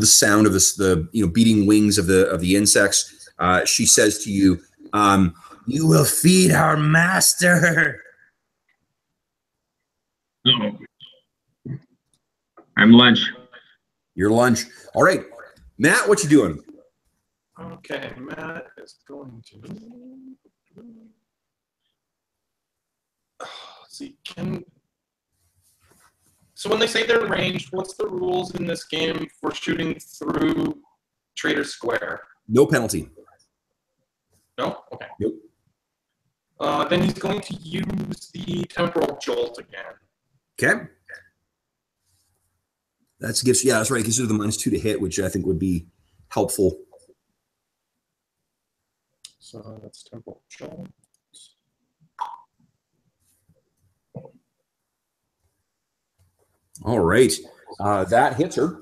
sound of the beating wings of the insects. She says to you, "You will feed our master." I'm lunch. Your lunch. All right, Matt, what you doing? Okay, Matt is going to. Let's see, so when they say they're ranged, what's the rules in this game for shooting through Trader Square? No penalty. No? Okay. Nope. Then he's going to use the Temporal Jolt again. Okay. That's gives. Yeah, that's right. Gives you the -2 to hit, which I think would be helpful. So that's Temporal Jolt. All right. That hits her.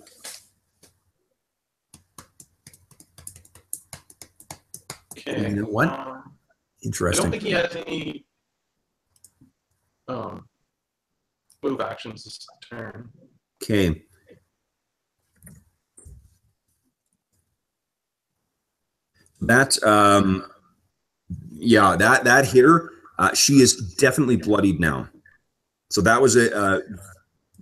Okay. You know what? I Interesting. don't think he has any move actions this turn. Okay. That yeah, that hit her. She is definitely bloodied now. So that was a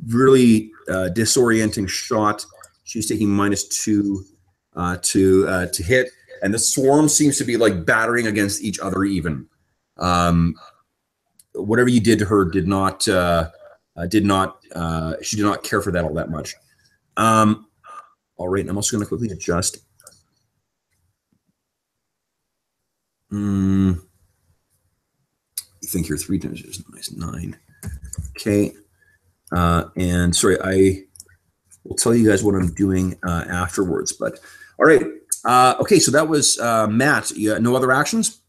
really disorienting shot. She's taking -2 to hit, and the swarm seems to be like battering against each other even. Whatever you did to her she did not care for that all that much. All right, I'm also going to quickly adjust. You think you're 3 times nice 9. Okay. And sorry, I will tell you guys what I'm doing afterwards. But all right. Okay, so that was Matt. No other actions?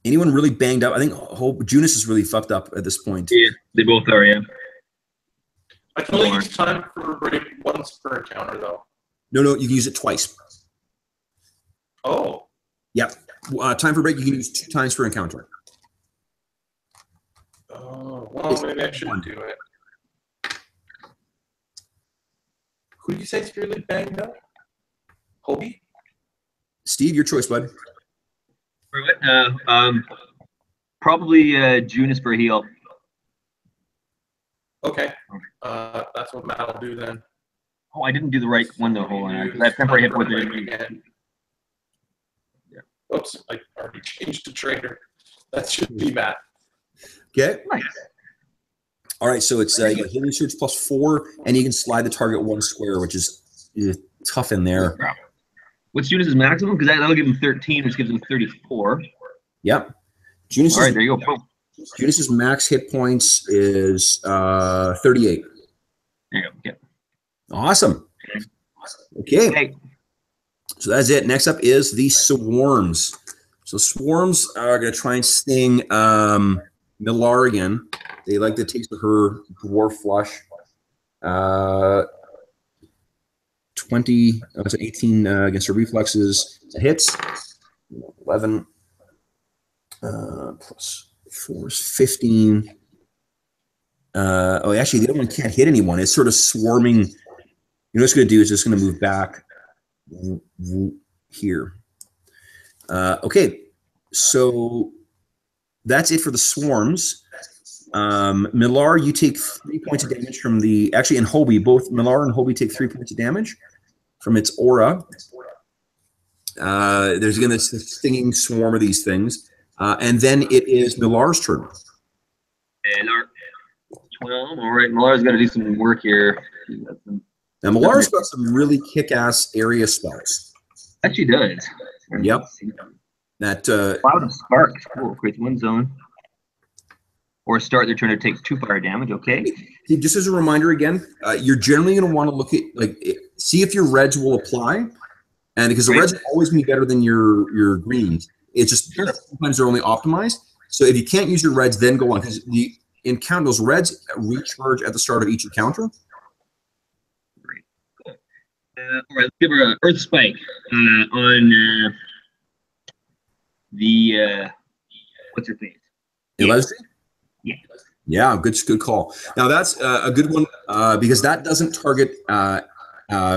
Anyone really banged up? I think Junis is really fucked up at this point. Yeah, they both are, yeah. I can only use time for a break once per encounter, though. No, you can use it twice. Oh. Yep. Time for break, you can use 2 times per encounter. Oh, well, maybe I shouldn't do it. Who do you say is really banged up? Hobie? Steve, your choice, bud. For what? Probably Junis for a heal. Okay. That's what Matt will do then. Oh, I didn't do the right one though. Hold on, because I have temporary hit with it again. Yeah. Oops, I already changed to Trader. That should be Matt. Okay. Nice. All right, so it's healing surge +4, and you can slide the target 1 square, which is tough in there. What's Junis' maximum? Because that'll give him 13, which gives him 34. Yep. All right, there you go. Boom. Junis' max hit points is 38. There you go. Yeah. Awesome. Okay. So that's it. Next up is the swarms. So swarms are going to try and sting Millar again. They like the taste of her dwarf flush. 18 against her reflexes. Hits. 11 plus 4 is 15. Oh, actually, the other one can't hit anyone. It's sort of swarming. You know what it's going to do is just going to move back here. Okay, so that's it for the swarms. Millar, you take 3 points of damage from the... Actually, and Hobie, both Millar and Hobie take 3 points of damage from its aura. There's again this stinging swarm of these things. And then it is Millar's turn. Millar. 12. All right, Millar's got to do some work here. Now, Millar's got some really kick-ass area spells. Actually does. Yep. That Cloud of Sparks. Cool. Creates one zone. Or start their turn to take 2 fire damage. Okay. Just as a reminder again, you're generally going to want to look at, see if your reds will apply. And because the reds are always going to be better than your greens. It's just sometimes they're only optimized. So if you can't use your reds, then go on. Because the encounter, those reds recharge at the start of each encounter. Great. Cool. All right, let's give her an Earth Spike on the what's her face? Leslie? Yeah. Yeah, good call. Now that's a good one because that doesn't target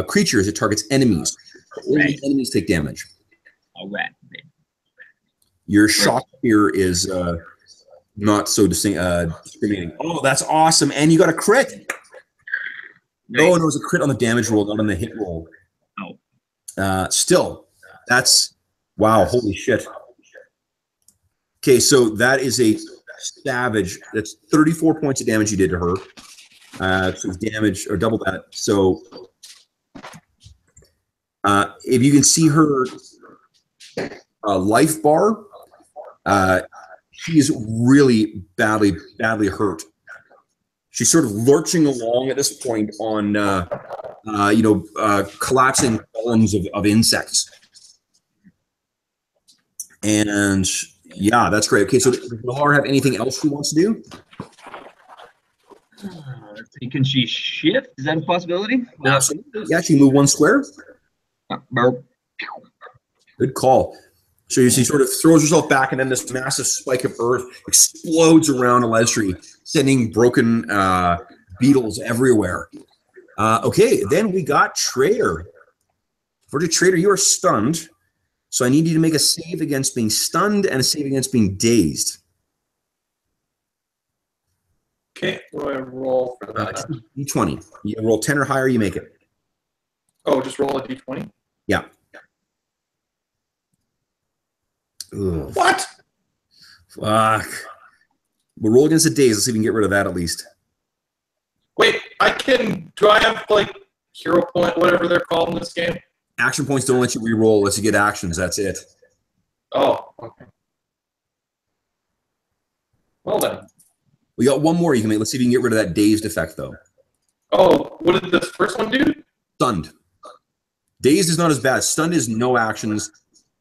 creatures; it targets enemies. Only enemies take damage. All right. Your shock here is not so discriminating. Oh, that's awesome! And you got a crit. Nice. Oh, and it was a crit on the damage roll, not on the hit roll. Oh. Still, that's wow! Holy shit. Okay, so that is a savage. That's 34 points of damage you did to her. So damage or double that. So if you can see her life bar, she is really badly hurt. She's sort of lurching along at this point on collapsing columns of insects. And yeah, that's great. Okay, so does Millar have anything else she wants to do? Can she shift? Is that a possibility? Absolutely. Yeah, she can move 1 square. Good call. So she sort of throws herself back, and then this massive spike of earth explodes around Alestri, sending broken beetles everywhere. Okay, then we got Trader. For the Trader, you are stunned. So I need you to make a save against being stunned and a save against being dazed. Okay, what do I roll for that? D20. You roll 10 or higher, you make it. Oh, just roll a D20? Yeah. Ugh. What? Fuck. We'll roll against the daze. Let's see if we can get rid of that at least. Wait, do I have, hero point, whatever they're called in this game? Action points don't let you re-roll unless you get actions. That's it. Oh, okay. Well then. We got one more you can make. Let's see if you can get rid of that dazed effect, though. Oh, what did this first one do? Stunned. Dazed is not as bad. Stunned is no actions.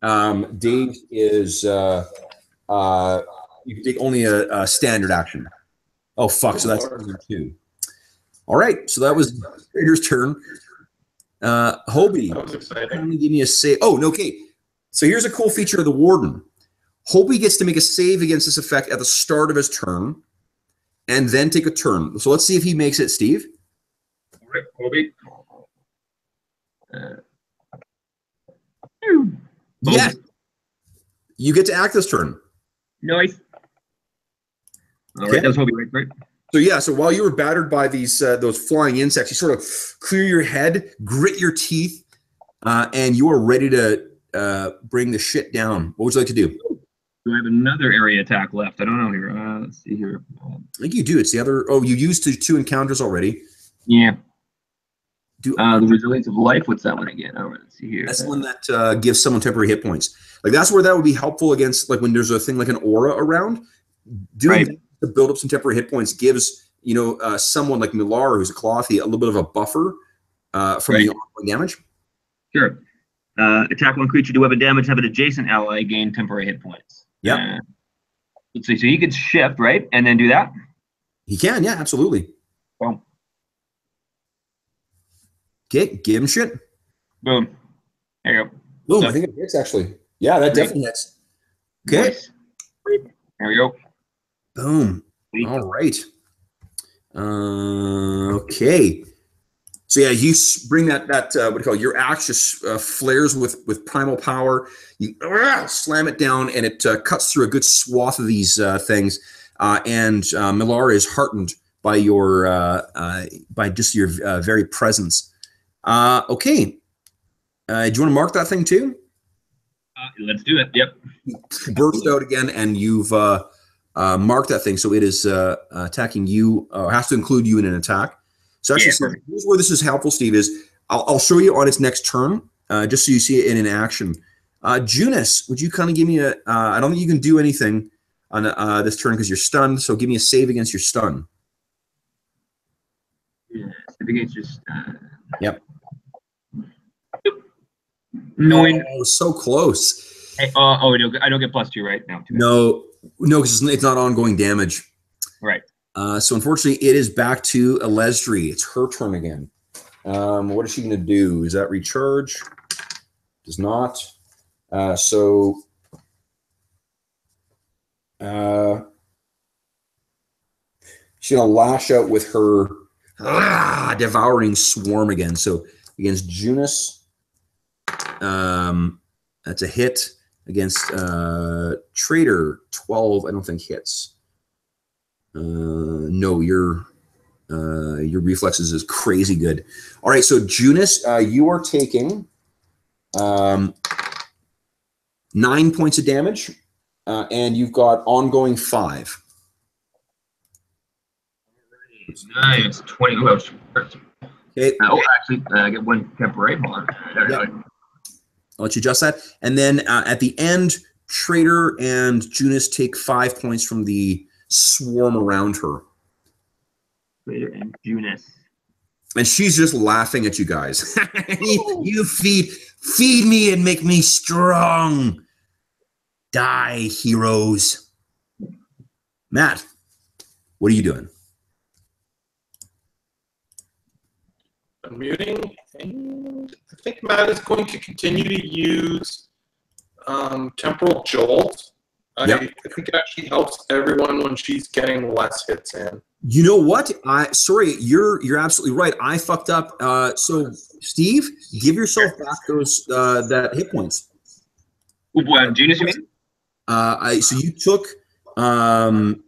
Dazed is you can take only a standard action. Oh fuck! So that's 2. All right. So that was Trader's turn. Hobie, that was exciting. Give me a save. Oh, no, okay. So here's a cool feature of the Warden. Hobie gets to make a save against this effect at the start of his turn, and then take a turn. So let's see if he makes it, Steve. All right, Hobie. Yeah. You get to act this turn. Nice. All right, that was Hobie, right? So yeah, so while you were battered by these those flying insects, you sort of clear your head, grit your teeth, and you are ready to bring the shit down. What would you like to do? Do I have another area attack left? I don't know here. Let's see here. I think you do. It's the other. Oh, you used 2 encounters already. Yeah. The resilience of life. What's that one again? Oh, let's see here. That's the one that gives someone temporary hit points. That's where that would be helpful against when there's a thing like an aura around. Doing that to build up some temporary hit points gives someone like Millar, who's a Clothy, a little bit of a buffer from the ongoing damage. Sure. Attack one creature, do weapon damage, have an adjacent ally gain temporary hit points. Yeah. Let's see. So he could shift, right, and then do that. He can, yeah, absolutely. Boom. Okay, give him shit. Boom. There you go. Boom. So, I think it hits actually. Yeah, that definitely hits. Okay. Nice. There we go. Boom. Sweet. All right. Okay. So yeah, you bring that what do you call it? Your axe just flares with primal power. You slam it down, and it cuts through a good swath of these things. And Millar is heartened by your by just your very presence. Okay. Do you want to mark that thing too? Let's do it. Yep. Burst out again, and you've marked that thing, so it is attacking you. Has to include you in an attack. So actually, so here's where this is helpful, Steve. Is I'll show you on its next turn, just so you see it in action. Junus, would you kind of give me a? I don't think you can do anything on this turn because you're stunned. So give me a save against your stun. Yeah, save against your stun. Yep. Oh, so close. Hey, I don't get +2 right now. No, because it's not ongoing damage. Right. So unfortunately, it is back to Elesdri. It's her turn again. What is she going to do? Is that recharge? Does not. So she's going to lash out with her devouring swarm again. So against Junus, that's a hit. Against Traitor, 12, I don't think hits. No, your reflexes is crazy good. All right, so Junus, you are taking 9 points of damage, and you've got ongoing 5. Nice. 20. Okay. Actually, I get 1 temporary. Hold on. I'll let you adjust that. And then at the end, Traitor and Junus take 5 points from the swarm around her. Traitor and Junus. And she's just laughing at you guys. You feed me and make me strong. Die, heroes. Matt, what are you doing? Unmuting. And I think Matt is going to continue to use Temporal Jolt. Yep. I think it actually helps everyone when she's getting less hits in. You know what? Sorry, you're absolutely right. I fucked up. So Steve, give yourself back those that hit points. Genius, you mean? So you took 9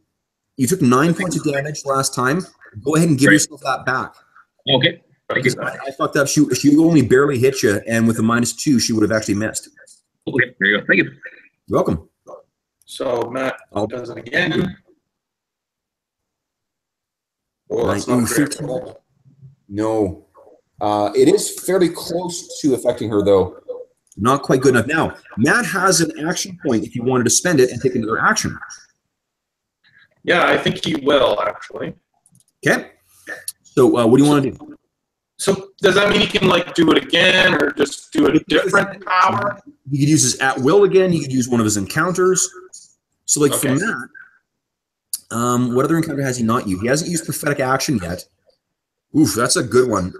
points of damage last time. Go ahead and give yourself that back. Okay. Because I fucked up. She only barely hit you, and with a -2, she would have actually missed. Okay, there you go. Thank you. You're welcome. So Matt does it again. Oh, that's not great. No. It is fairly close to affecting her, though. Not quite good enough. Now, Matt has an action point if you wanted to spend it and take another action. Yeah, I think he will, actually. Okay. So what do you want to do? So does that mean he can do it again or just do a different power? You could use his at will again. You could use one of his encounters. So for Matt, what other encounter has he not used? He hasn't used prophetic action yet. Oof, that's a good one.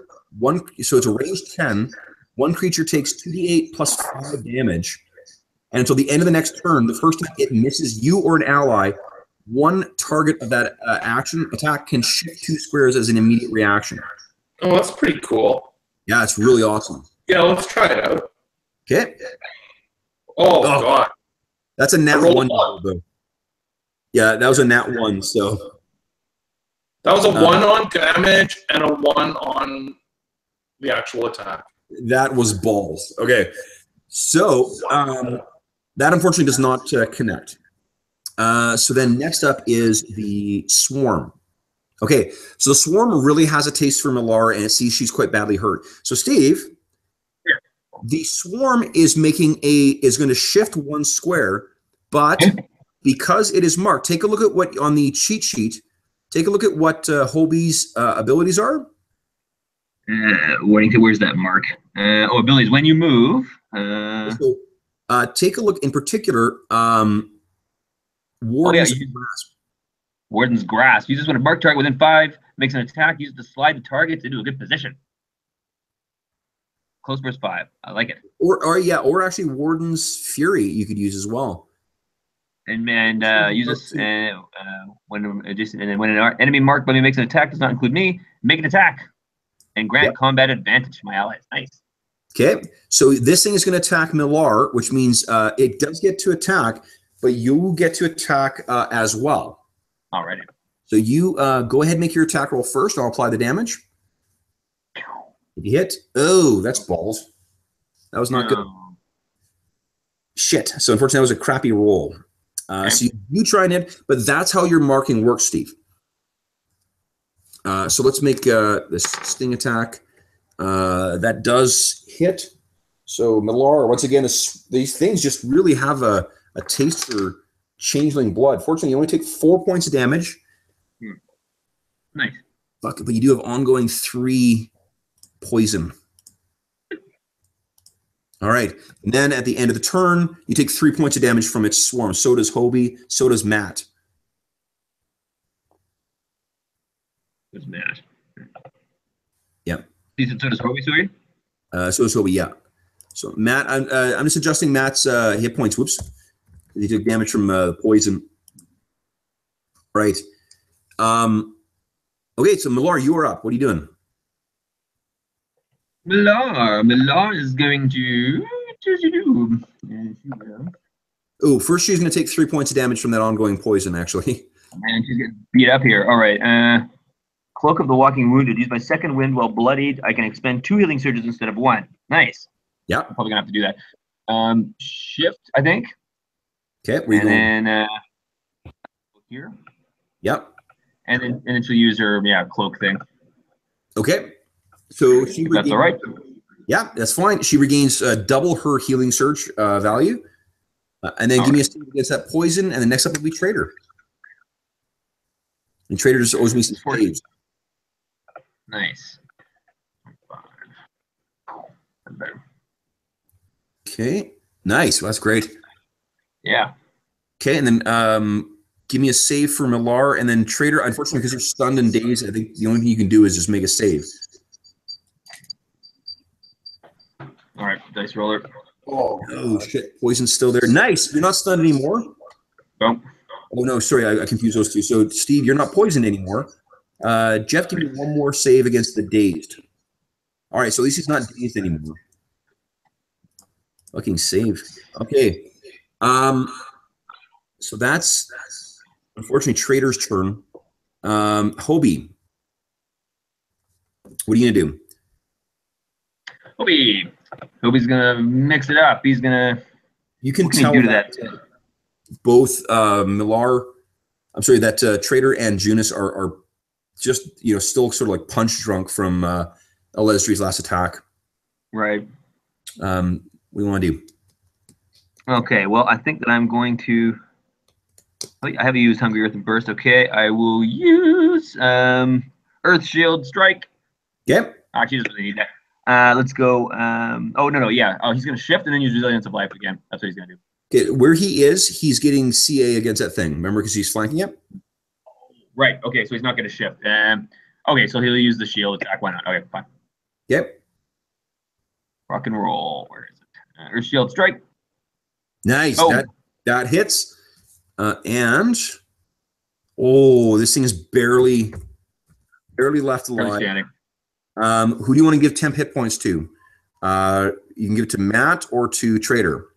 So it's a range 10. One creature takes 2d8 plus 5 damage. And until the end of the next turn, the first time it misses you or an ally, one target of that action attack can shift 2 squares as an immediate reaction. Oh, that's pretty cool. Yeah, it's really awesome. Yeah, let's try it out. Okay. Oh God. That's a nat 1, though. Yeah, that was a nat 1, so. That was a 1 on damage and a 1 on the actual attack. That was balls. Okay. So, that unfortunately does not connect. So then next up is the swarm. Okay, so the swarm really has a taste for Millar, and it sees she's quite badly hurt. So Steve, the swarm is going to shift 1 square, but because it is marked, take a look at what on the cheat sheet. Take a look at what Hobie's abilities are. Where's that mark? Abilities. When you move. So, take a look in particular. Warden's Grasp. Warden's Grasp. Uses when a marked target within 5 makes an attack. Uses to slide the target into a good position. Close burst 5. I like it. Or actually Warden's Fury you could use as well. And use this when an enemy marked by me makes an attack does not include me, make an attack and grant combat advantage to my allies. Nice. Okay, so this thing is going to attack Millar, which means it does get to attack, but you get to attack as well. Alrighty. So you go ahead and make your attack roll first. I'll apply the damage. If you hit, oh, that's balls. That was not good. Shit. So unfortunately, that was a crappy roll. So you try and hit, but that's how your marking works, Steve. So let's make this sting attack. That does hit. So Millar, once again, these things just really have a taste for changeling blood. Fortunately, you only take 4 points of damage. Nice. But you do have ongoing 3 poison. All right. And then at the end of the turn, you take 3 points of damage from its swarm. So does Hobie. So does Matt. Who's Matt? Yep. So does Hobie, sorry? So does Hobie, yeah. So Matt, I'm just adjusting Matt's hit points. Whoops. He took damage from poison. Right. Okay, so Millar, you are up. What are you doing? Millar is going to Oh, first she's going to take 3 points of damage from that ongoing poison, actually. And she's getting beat up here. All right. Cloak of the Walking Wounded. Use my second wind while bloodied. I can expend 2 healing surges instead of 1. Nice. Yeah. I'm probably going to have to do that. Shift, I think. Okay. Where you going? Then here. Yep. And then she'll use her cloak thing. Okay. So she that's all right. Yeah, that's fine. She regains double her healing surge value. And then give me a save against that poison, and the next up will be Trader. And Trader just owes me some saves. Nice. Okay. Nice. Well, that's great. Yeah. Okay, and then give me a save for Millar, and then Trader, unfortunately, because you're stunned and dazed, I think the only thing you can do is just make a save. All right, dice roller. Oh shit, poison's still there. Nice. You're not stunned anymore. Oh. Oh no, sorry, I confused those two. So Steve, you're not poisoned anymore. Jeff, give me one more save against the dazed. All right, so at least he's not dazed anymore. Fucking save. Okay. So that's unfortunately Trader's turn. Hobie, what are you gonna do? Hobie's gonna mix it up. He's gonna. You can tell that both Millar, I'm sorry, that Trader and Junis are just still sort of like punch drunk from Elestri's last attack. Right. What do you want to do? Okay. Well, I think that I'm going to. I have used Hungry Earth and Burst. Okay, I will use Earth Shield Strike. Okay. Actually, he doesn't really need that. Let's go. Oh no, yeah. Oh, he's gonna shift and then use Resilience of Life again. That's what he's gonna do. Okay, where he is, he's getting CA against that thing. Remember, because he's flanking it. Right. Okay, so he's not gonna shift. Okay, so he'll use the shield attack. Why not? Okay, fine. Yep. Rock and roll. Where is it? Earth Shield Strike. Nice. Oh. That hits. And this thing is barely left alive. Who do you want to give temp hit points to? You can give it to Matt or to Trader.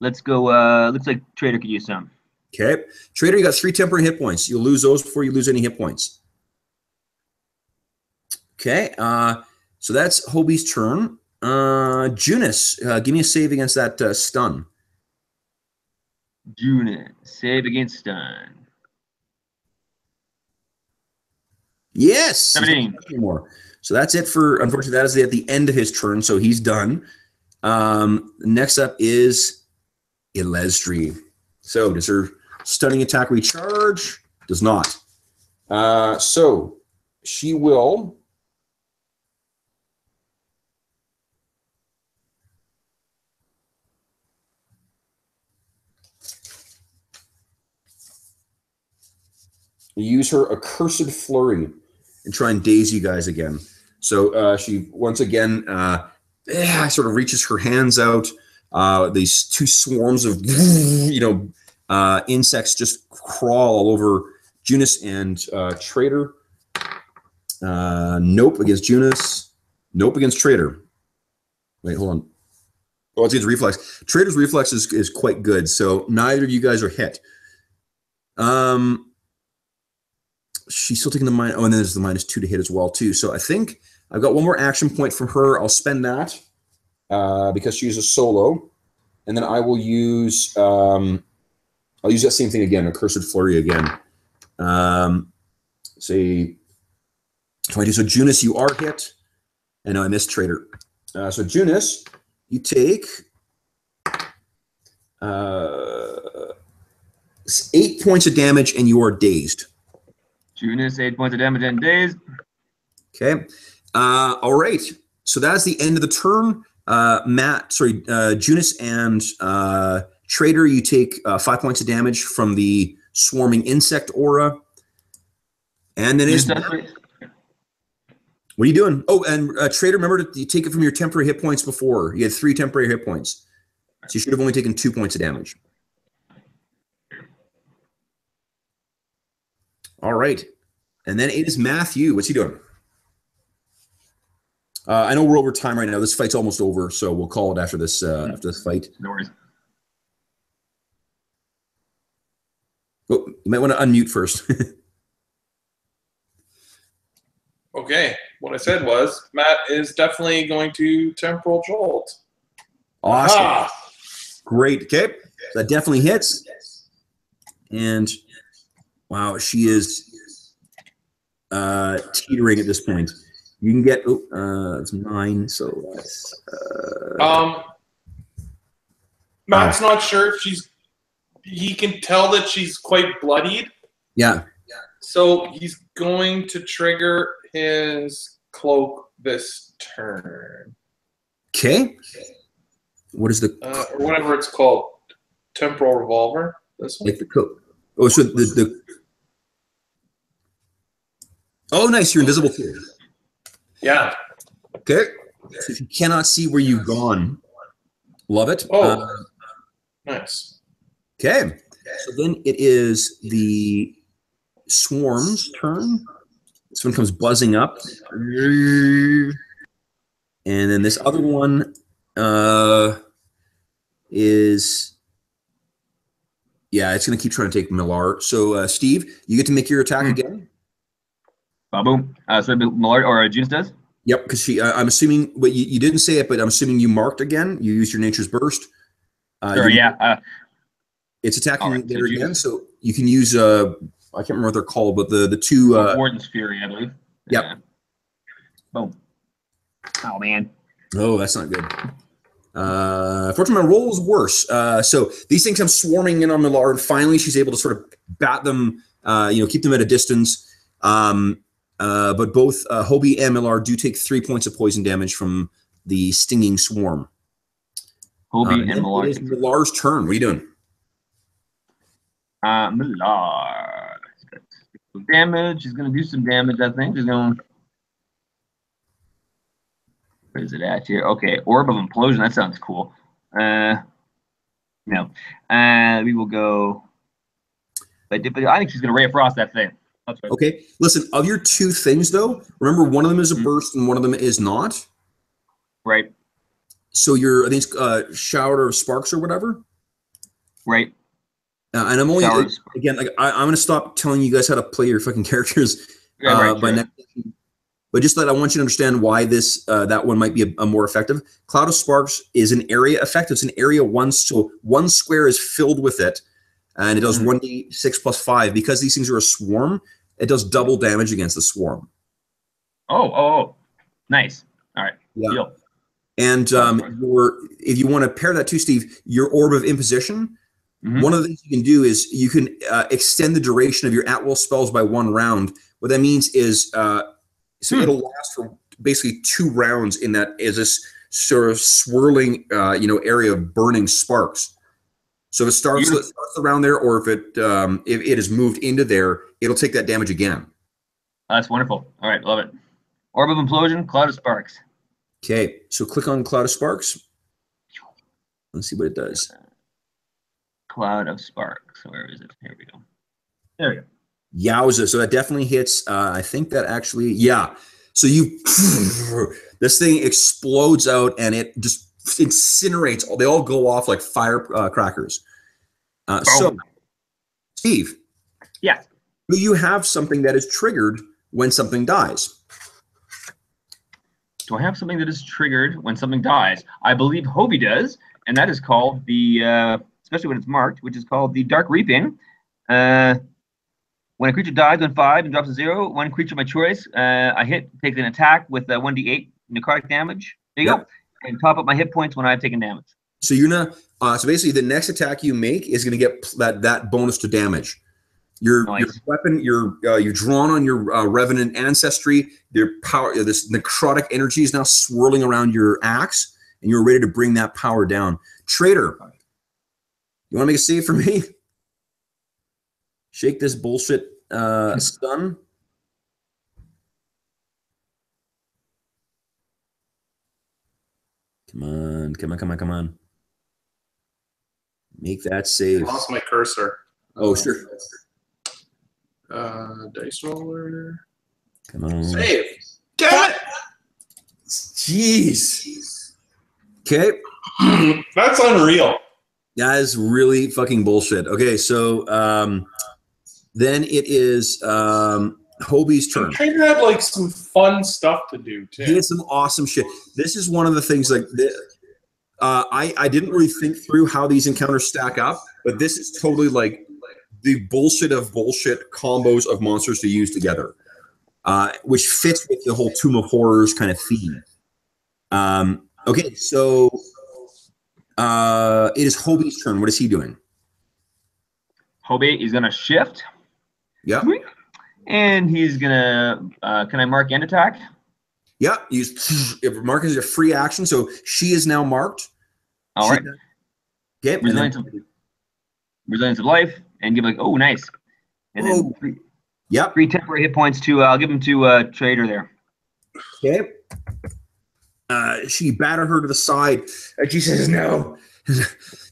Let's go. Looks like Trader could use some. Okay, Trader, you got 3 temporary hit points. You'll lose those before you lose any hit points. Okay, so that's Hobie's turn. Junis, give me a save against that stun. Junis, save against stun. Yes. 17. So that's it for, unfortunately, that is at the end of his turn, so he's done. Next up is Elestri. So does her stunning attack recharge? Does not. So she will use her accursed flurry and try and daze you guys again. So she once again sort of reaches her hands out. These two swarms of insects just crawl all over Junus and Trader. Nope against Junus. Nope against Trader. Wait, hold on. Oh, it's his reflex. Trader's reflex is quite good, so neither of you guys are hit. She's still taking the minus. Oh, and then there's the -2 to hit as well too. So I think I've got one more action point from her. I'll spend that because she's a solo, and then I will use. I'll use that same thing again, a Cursed Flurry again. Say 22. So Junus, you are hit, and I missed Trader. So Junus, you take 8 points of damage, and you are dazed. Junus, 8 points of damage and dazed. Okay. All right. So that's the end of the turn. Junus and Trader, you take 5 points of damage from the swarming insect aura. And then what are you doing? Oh, and Trader, remember you take it from your temporary hit points before. You had 3 temporary hit points. So you should have only taken 2 points of damage. All right. And then it is Matthew. What's he doing? I know we're over time right now. This fight's almost over, so we'll call it after this fight. No worries. Oh, you might want to unmute first. Okay, what I said was Matt is definitely going to Temporal Jolt. Awesome. Ah. Great. Okay. That definitely hits. And wow, she is teetering at this point. You can get it's 9, so that's Matt's not sure if he can tell that she's quite bloodied. Yeah. So he's going to trigger his cloak this turn. Okay. What is the or whatever it's called? Temporal Revolver. This one. like the cloak? Oh, so the oh, nice. You're invisible too. Yeah. Okay. So if you cannot see where you've gone, love it. Oh, nice. Okay. So then it is the swarm's turn. This one comes buzzing up. And then this other one is, yeah, it's going to keep trying to take Millar. So, Steve, you get to make your attack again. Boom. So Millard or Junus does? Yep, because I'm assuming, but you didn't say it, but I'm assuming you marked again. You used your Nature's Burst. Sure, yeah. It's attacking right, there so again, so you can use, I can't remember what they're called, but the two... Warden's Fury, I believe. Yep. Yeah. Boom. Oh, man. Oh, that's not good. Fortunately, my roll was worse. So these things come swarming in on Millar, and finally she's able to sort of bat them, keep them at a distance. But both Hobie and Millar do take 3 points of poison damage from the stinging swarm. Hobie and Millar. It is Millar's turn. What are you doing? Millar. Damage. He's going to do some damage, I think. He's going... Where is it at here? Okay, Orb of Implosion. That sounds cool. No. We will go... I think she's going to Ray of Frost that thing. That's right. Okay. Listen, of your 2 things, though, remember one of them is a burst and one of them is not. Right. So I think it's Shower of Sparks or whatever. Right. And I'm only, again, like I'm going to stop telling you guys how to play your fucking characters by next. But just that I want you to understand why that one might be a more effective. Cloud of Sparks is an area effect. It's an area 1, so 1 square is filled with it, and it does 1d6 plus 5. Because these things are a swarm, it does double damage against the swarm. Oh, nice. All right. Yeah. Deal. And if you want to pair that to Steve, your Orb of Imposition, one of the things you can do is you can extend the duration of your at-will spells by 1 round. What that means is so it'll last for basically 2 rounds in that is this sort of swirling area of burning sparks. So if it starts around there, or if it is moved into there, it'll take that damage again. That's wonderful. All right, love it. Orb of Implosion, Cloud of Sparks. Okay, so click on Cloud of Sparks. Let's see what it does. Cloud of Sparks. Where is it? Here we go. There we go. Yowza. So that definitely hits. I think that actually, yeah. So you, this thing explodes out and it just incinerates. They all go off like firecrackers. So, Steve. Yes. Do you have something that is triggered when something dies? Do I have something that is triggered when something dies? I believe Hobie does, and that is called the, especially when it's marked, which is called the Dark Reaping. When a creature dies on 5 and drops to 0, one creature of my choice, I hit, takes an attack with 1d8 necrotic damage. There you go. And top up my hit points when I've taken damage. So you're not. So basically, the next attack you make is going to get that bonus to damage. Your weapon, you're drawn on your revenant ancestry. Your power, this necrotic energy is now swirling around your axe, and you're ready to bring that power down. Traitor, you want to make a save for me? Shake this bullshit stun. Come on, come on, come on, come on. Make that save. I lost my cursor. Oh, sure. Dice roller. Come on. Save. Get it! Jeez. Okay. That's unreal. That is really fucking bullshit. Okay, so then it is Hobie's turn. Trainer had like some fun stuff to do too. He had some awesome shit. This is one of the things like I didn't really think through how these encounters stack up, but this is totally like the bullshit of bullshit combos of monsters to use together, which fits with the whole Tomb of Horrors kind of theme. Okay, so it is Hobie's turn. What is he doing? Hobie is going to shift. Yeah. And he's going to, can I mark end attack? Yeah, mark is a free action, so she is now marked. All right. Okay. Resilience of life, and give like, oh, nice. And then three temporary hit points to, I'll give him to Trader there. Okay. She battered her to the side, and she says, no,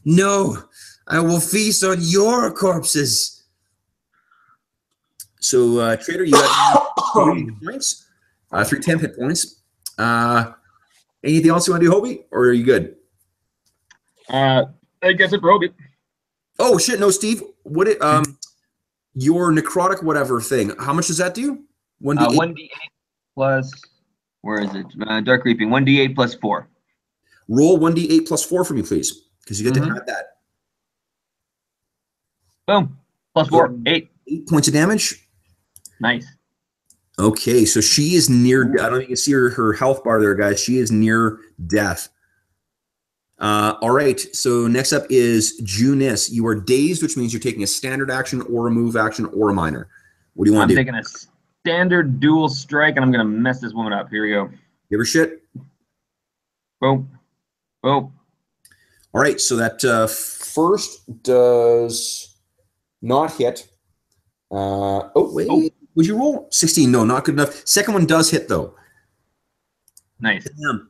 no, I will feast on your corpses. So, Trader, you got 3 hit points. 3 temp hit points. Anything else you want to do, Hobie, or are you good? I guess it for Hobie. Oh shit! No, Steve. What it? Your necrotic whatever thing. How much does that do? 1d8. 1d8 plus. Where is it? Dark Reaping. 1d8 plus 4. Roll 1d8 plus 4 for me, please, because you get to add that. Boom. Plus 4. 8. 8 points of damage. Nice. Okay, so she is near. I don't know if you can see her health bar there, guys. She is near death. All right, so next up is Junis. You are dazed, which means you're taking a standard action or a move action or a minor. What do you want to do? I'm taking a standard dual strike, and I'm going to mess this woman up. Here we go. Give her shit. Boom. Boom. All right, so that first does not hit. Oh, wait. Oh. Would you roll? 16. No, not good enough. Second one does hit, though. Nice. Damn.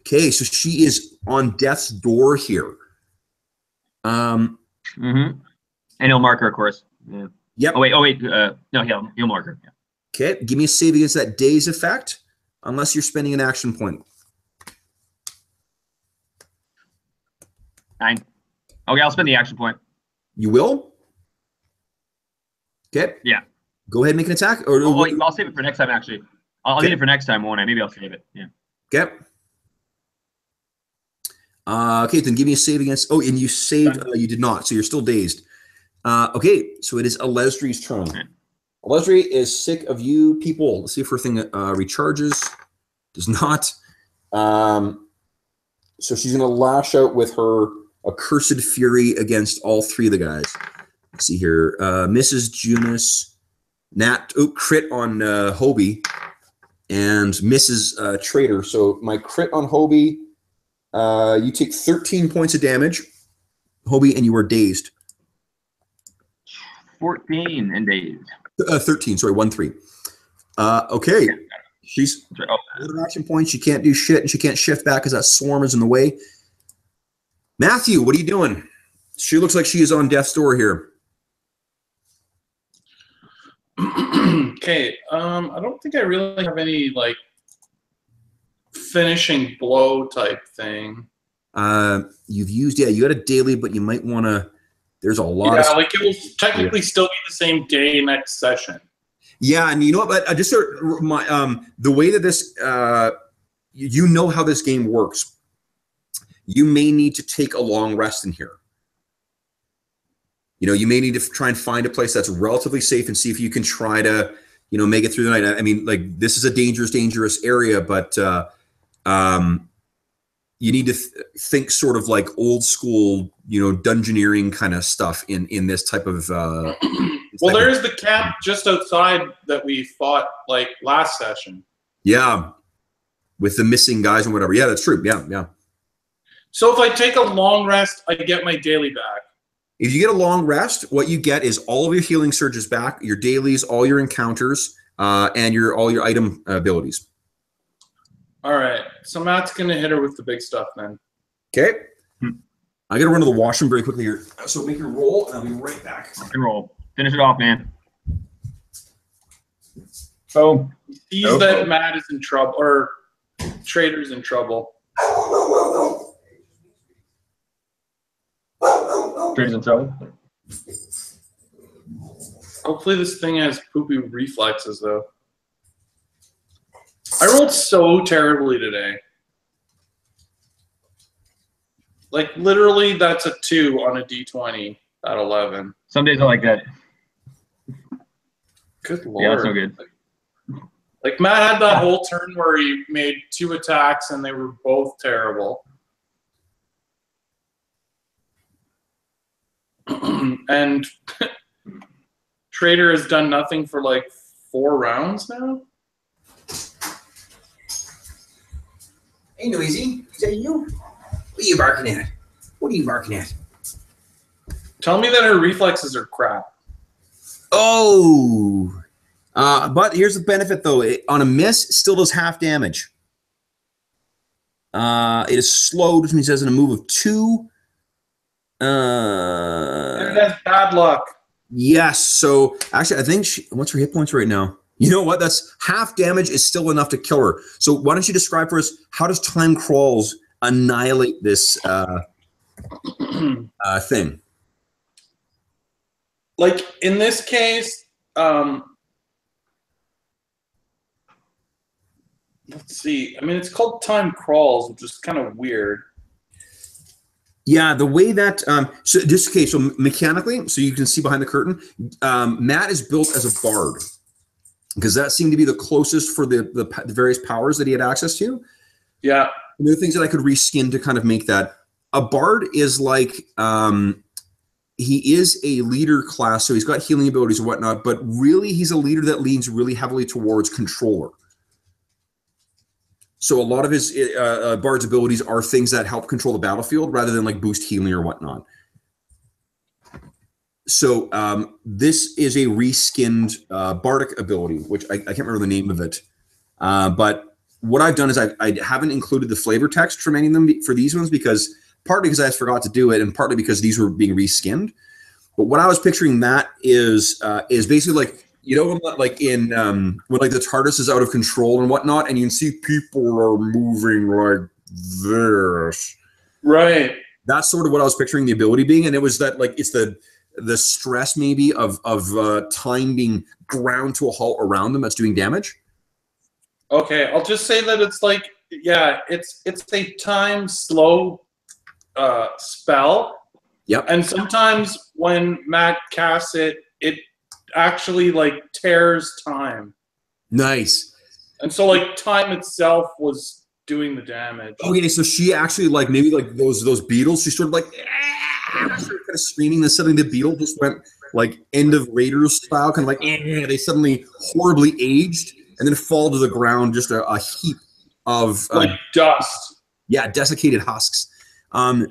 Okay, so she is on death's door here. And he'll mark her, of course. Yeah. Yep. Oh wait. No, he'll mark her. Yeah. Okay, give me a save against that daze effect, unless you're spending an action point. 9. Okay, I'll spend the action point. You will? Okay. Yeah. Go ahead and make an attack. Or I'll save it for next time, actually. I'll get it for next time, won't I? Maybe I'll save it. Yeah. Okay. Okay, then give me a save against. Oh, and you saved. You did not, so you're still dazed. Okay, so it is Alesri's turn. Okay. Alesri is sick of you people. Let's see if her thing recharges. Does not. So she's going to lash out with her accursed fury against all 3 of the guys. Let's see here. Mrs. Junis. Crit on Hobie. And Mrs. Trader. So my crit on Hobie. You take 13 points of damage, Hobie, and you are dazed. 14 and dazed. 13, sorry, 1-3. Okay. She's out of action points. She can't do shit, and she can't shift back because that swarm is in the way. Matthew, what are you doing? She looks like she is on death's door here. Okay, I don't think I really have any like finishing blow type thing. You've used, you got a daily, but you might want to. There's a lot of. Yeah, like it will technically still be the same day next session. Yeah, and you know what? But I just the way that this, you know how this game works. You may need to take a long rest in here. You know, you may need to try and find a place that's relatively safe and see if you can try to, you know, make it through the night. I mean, like, this is a dangerous area, but you need to think sort of like old school, you know, dungeoneering kind of stuff in this type of. Well, there's the camp just outside that we fought like last session. Yeah, with the missing guys and whatever. Yeah, that's true. Yeah. So if I take a long rest, I get my daily back. If you get a long rest, what you get is all of your healing surges back, your dailies, all your encounters, and all your item abilities. All right. So Matt's going to hit her with the big stuff then. Okay. I got to run to the washroom very quickly here. So make your roll, and I'll be right back. Roll. Finish it off, man. Oh. He sees that Matt is in trouble, or Trader's in trouble. Trader's in trouble? Hopefully this thing has poopy reflexes, though. I rolled so terribly today. Like, literally, that's a 2 on a D20 at 11. Some days I like that. Good lord. Yeah, that's no good. Like, Matt had that whole turn where he made 2 attacks, and they were both terrible. And Trader has done nothing for, like, 4 rounds now? Hey, Noisy. Is that you? What are you barking at? What are you barking at? Tell me that her reflexes are crap. Oh. But here's the benefit, though. On a miss, it still does half damage. It is slowed, which means it has a move of 2. And it has bad luck. Yes. So, actually, I think what's her hit points right now? You know what? That's half damage is still enough to kill her. So why don't you describe for us, how does Time Crawls annihilate this thing? Like, in this case, let's see. I mean, it's called Time Crawls, which is kind of weird. Yeah, the way that so mechanically, so you can see behind the curtain, Matt is built as a bard. Because that seemed to be the closest for the various powers that he had access to. Yeah. And there are things that I could reskin to kind of make that. A bard is like, he is a leader class, so he's got healing abilities and whatnot, but really he's a leader that leans really heavily towards controller. So a lot of his bard's abilities are things that help control the battlefield rather than like boost healing or whatnot. So this is a reskinned bardic ability, which I can't remember the name of it. But what I've done is I haven't included the flavor text from any of them for these ones partly because I forgot to do it and partly because these were being reskinned. But what I was picturing that is basically like, you know, like in when like the TARDIS is out of control and whatnot, and you can see people are moving like this. Right. That's sort of what I was picturing the ability being, and it was that like it's the stress maybe of time being ground to a halt around them that's doing damage. Okay, I'll just say that it's like, yeah, it's a time slow spell. Yep. And sometimes when Matt casts it, it actually like tears time. Nice. And so like time itself was doing the damage. Okay, so she actually like maybe like those beetles, she sort of like started kind of screaming, and suddenly the beetle just went like end of Raiders style, kind of like they suddenly horribly aged and then fall to the ground, just a heap of like dust. Yeah, desiccated husks.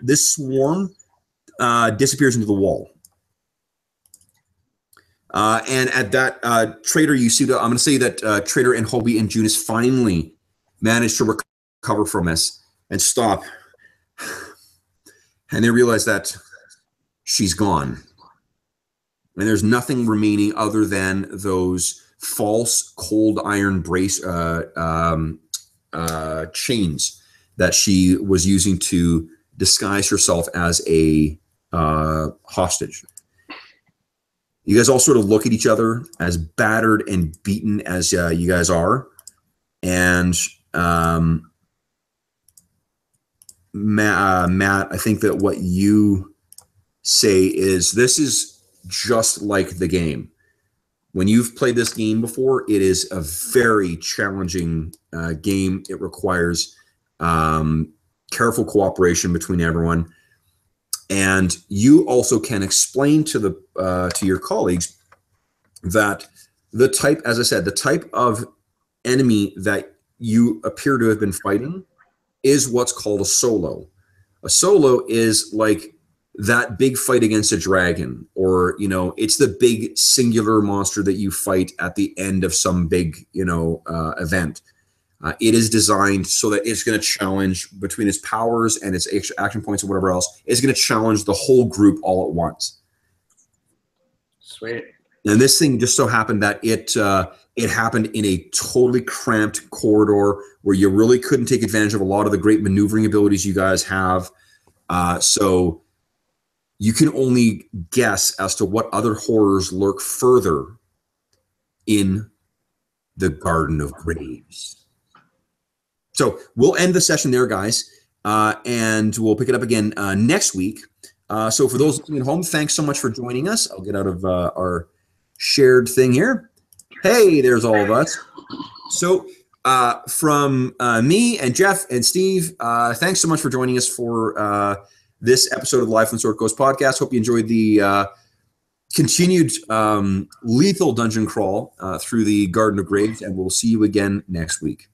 This swarm disappears into the wall. And at that, Trader, I'm going to say that Trader and Hobie and Junus finally managed to recover from this and stop. And they realize that she's gone. And there's nothing remaining other than those false cold iron brace chains that she was using to disguise herself as a hostage. You guys all sort of look at each other, as battered and beaten as you guys are. And Matt, I think that what you say is this is just like the game. When you've played this game before, it is a very challenging game. It requires careful cooperation between everyone. And you also can explain to your colleagues that the type, as I said, the type of enemy that you appear to have been fighting is what's called a solo. A solo is like that big fight against a dragon, or, you know, it's the big singular monster that you fight at the end of some big, event. It is designed so that it's going to challenge, between its powers and its action points and whatever else, it's going to challenge the whole group all at once. Sweet. And this thing just so happened that it happened in a totally cramped corridor where you really couldn't take advantage of a lot of the great maneuvering abilities you guys have. So you can only guess as to what other horrors lurk further in the Garden of Graves. So we'll end the session there, guys, and we'll pick it up again next week. So for those listening at home, thanks so much for joining us. I'll get out of our shared thing here. Hey, there's all of us. So from me and Jeff and Steve, thanks so much for joining us for this episode of the Life on Sword Coast podcast. Hope you enjoyed the continued lethal dungeon crawl through the Garden of Graves, and we'll see you again next week.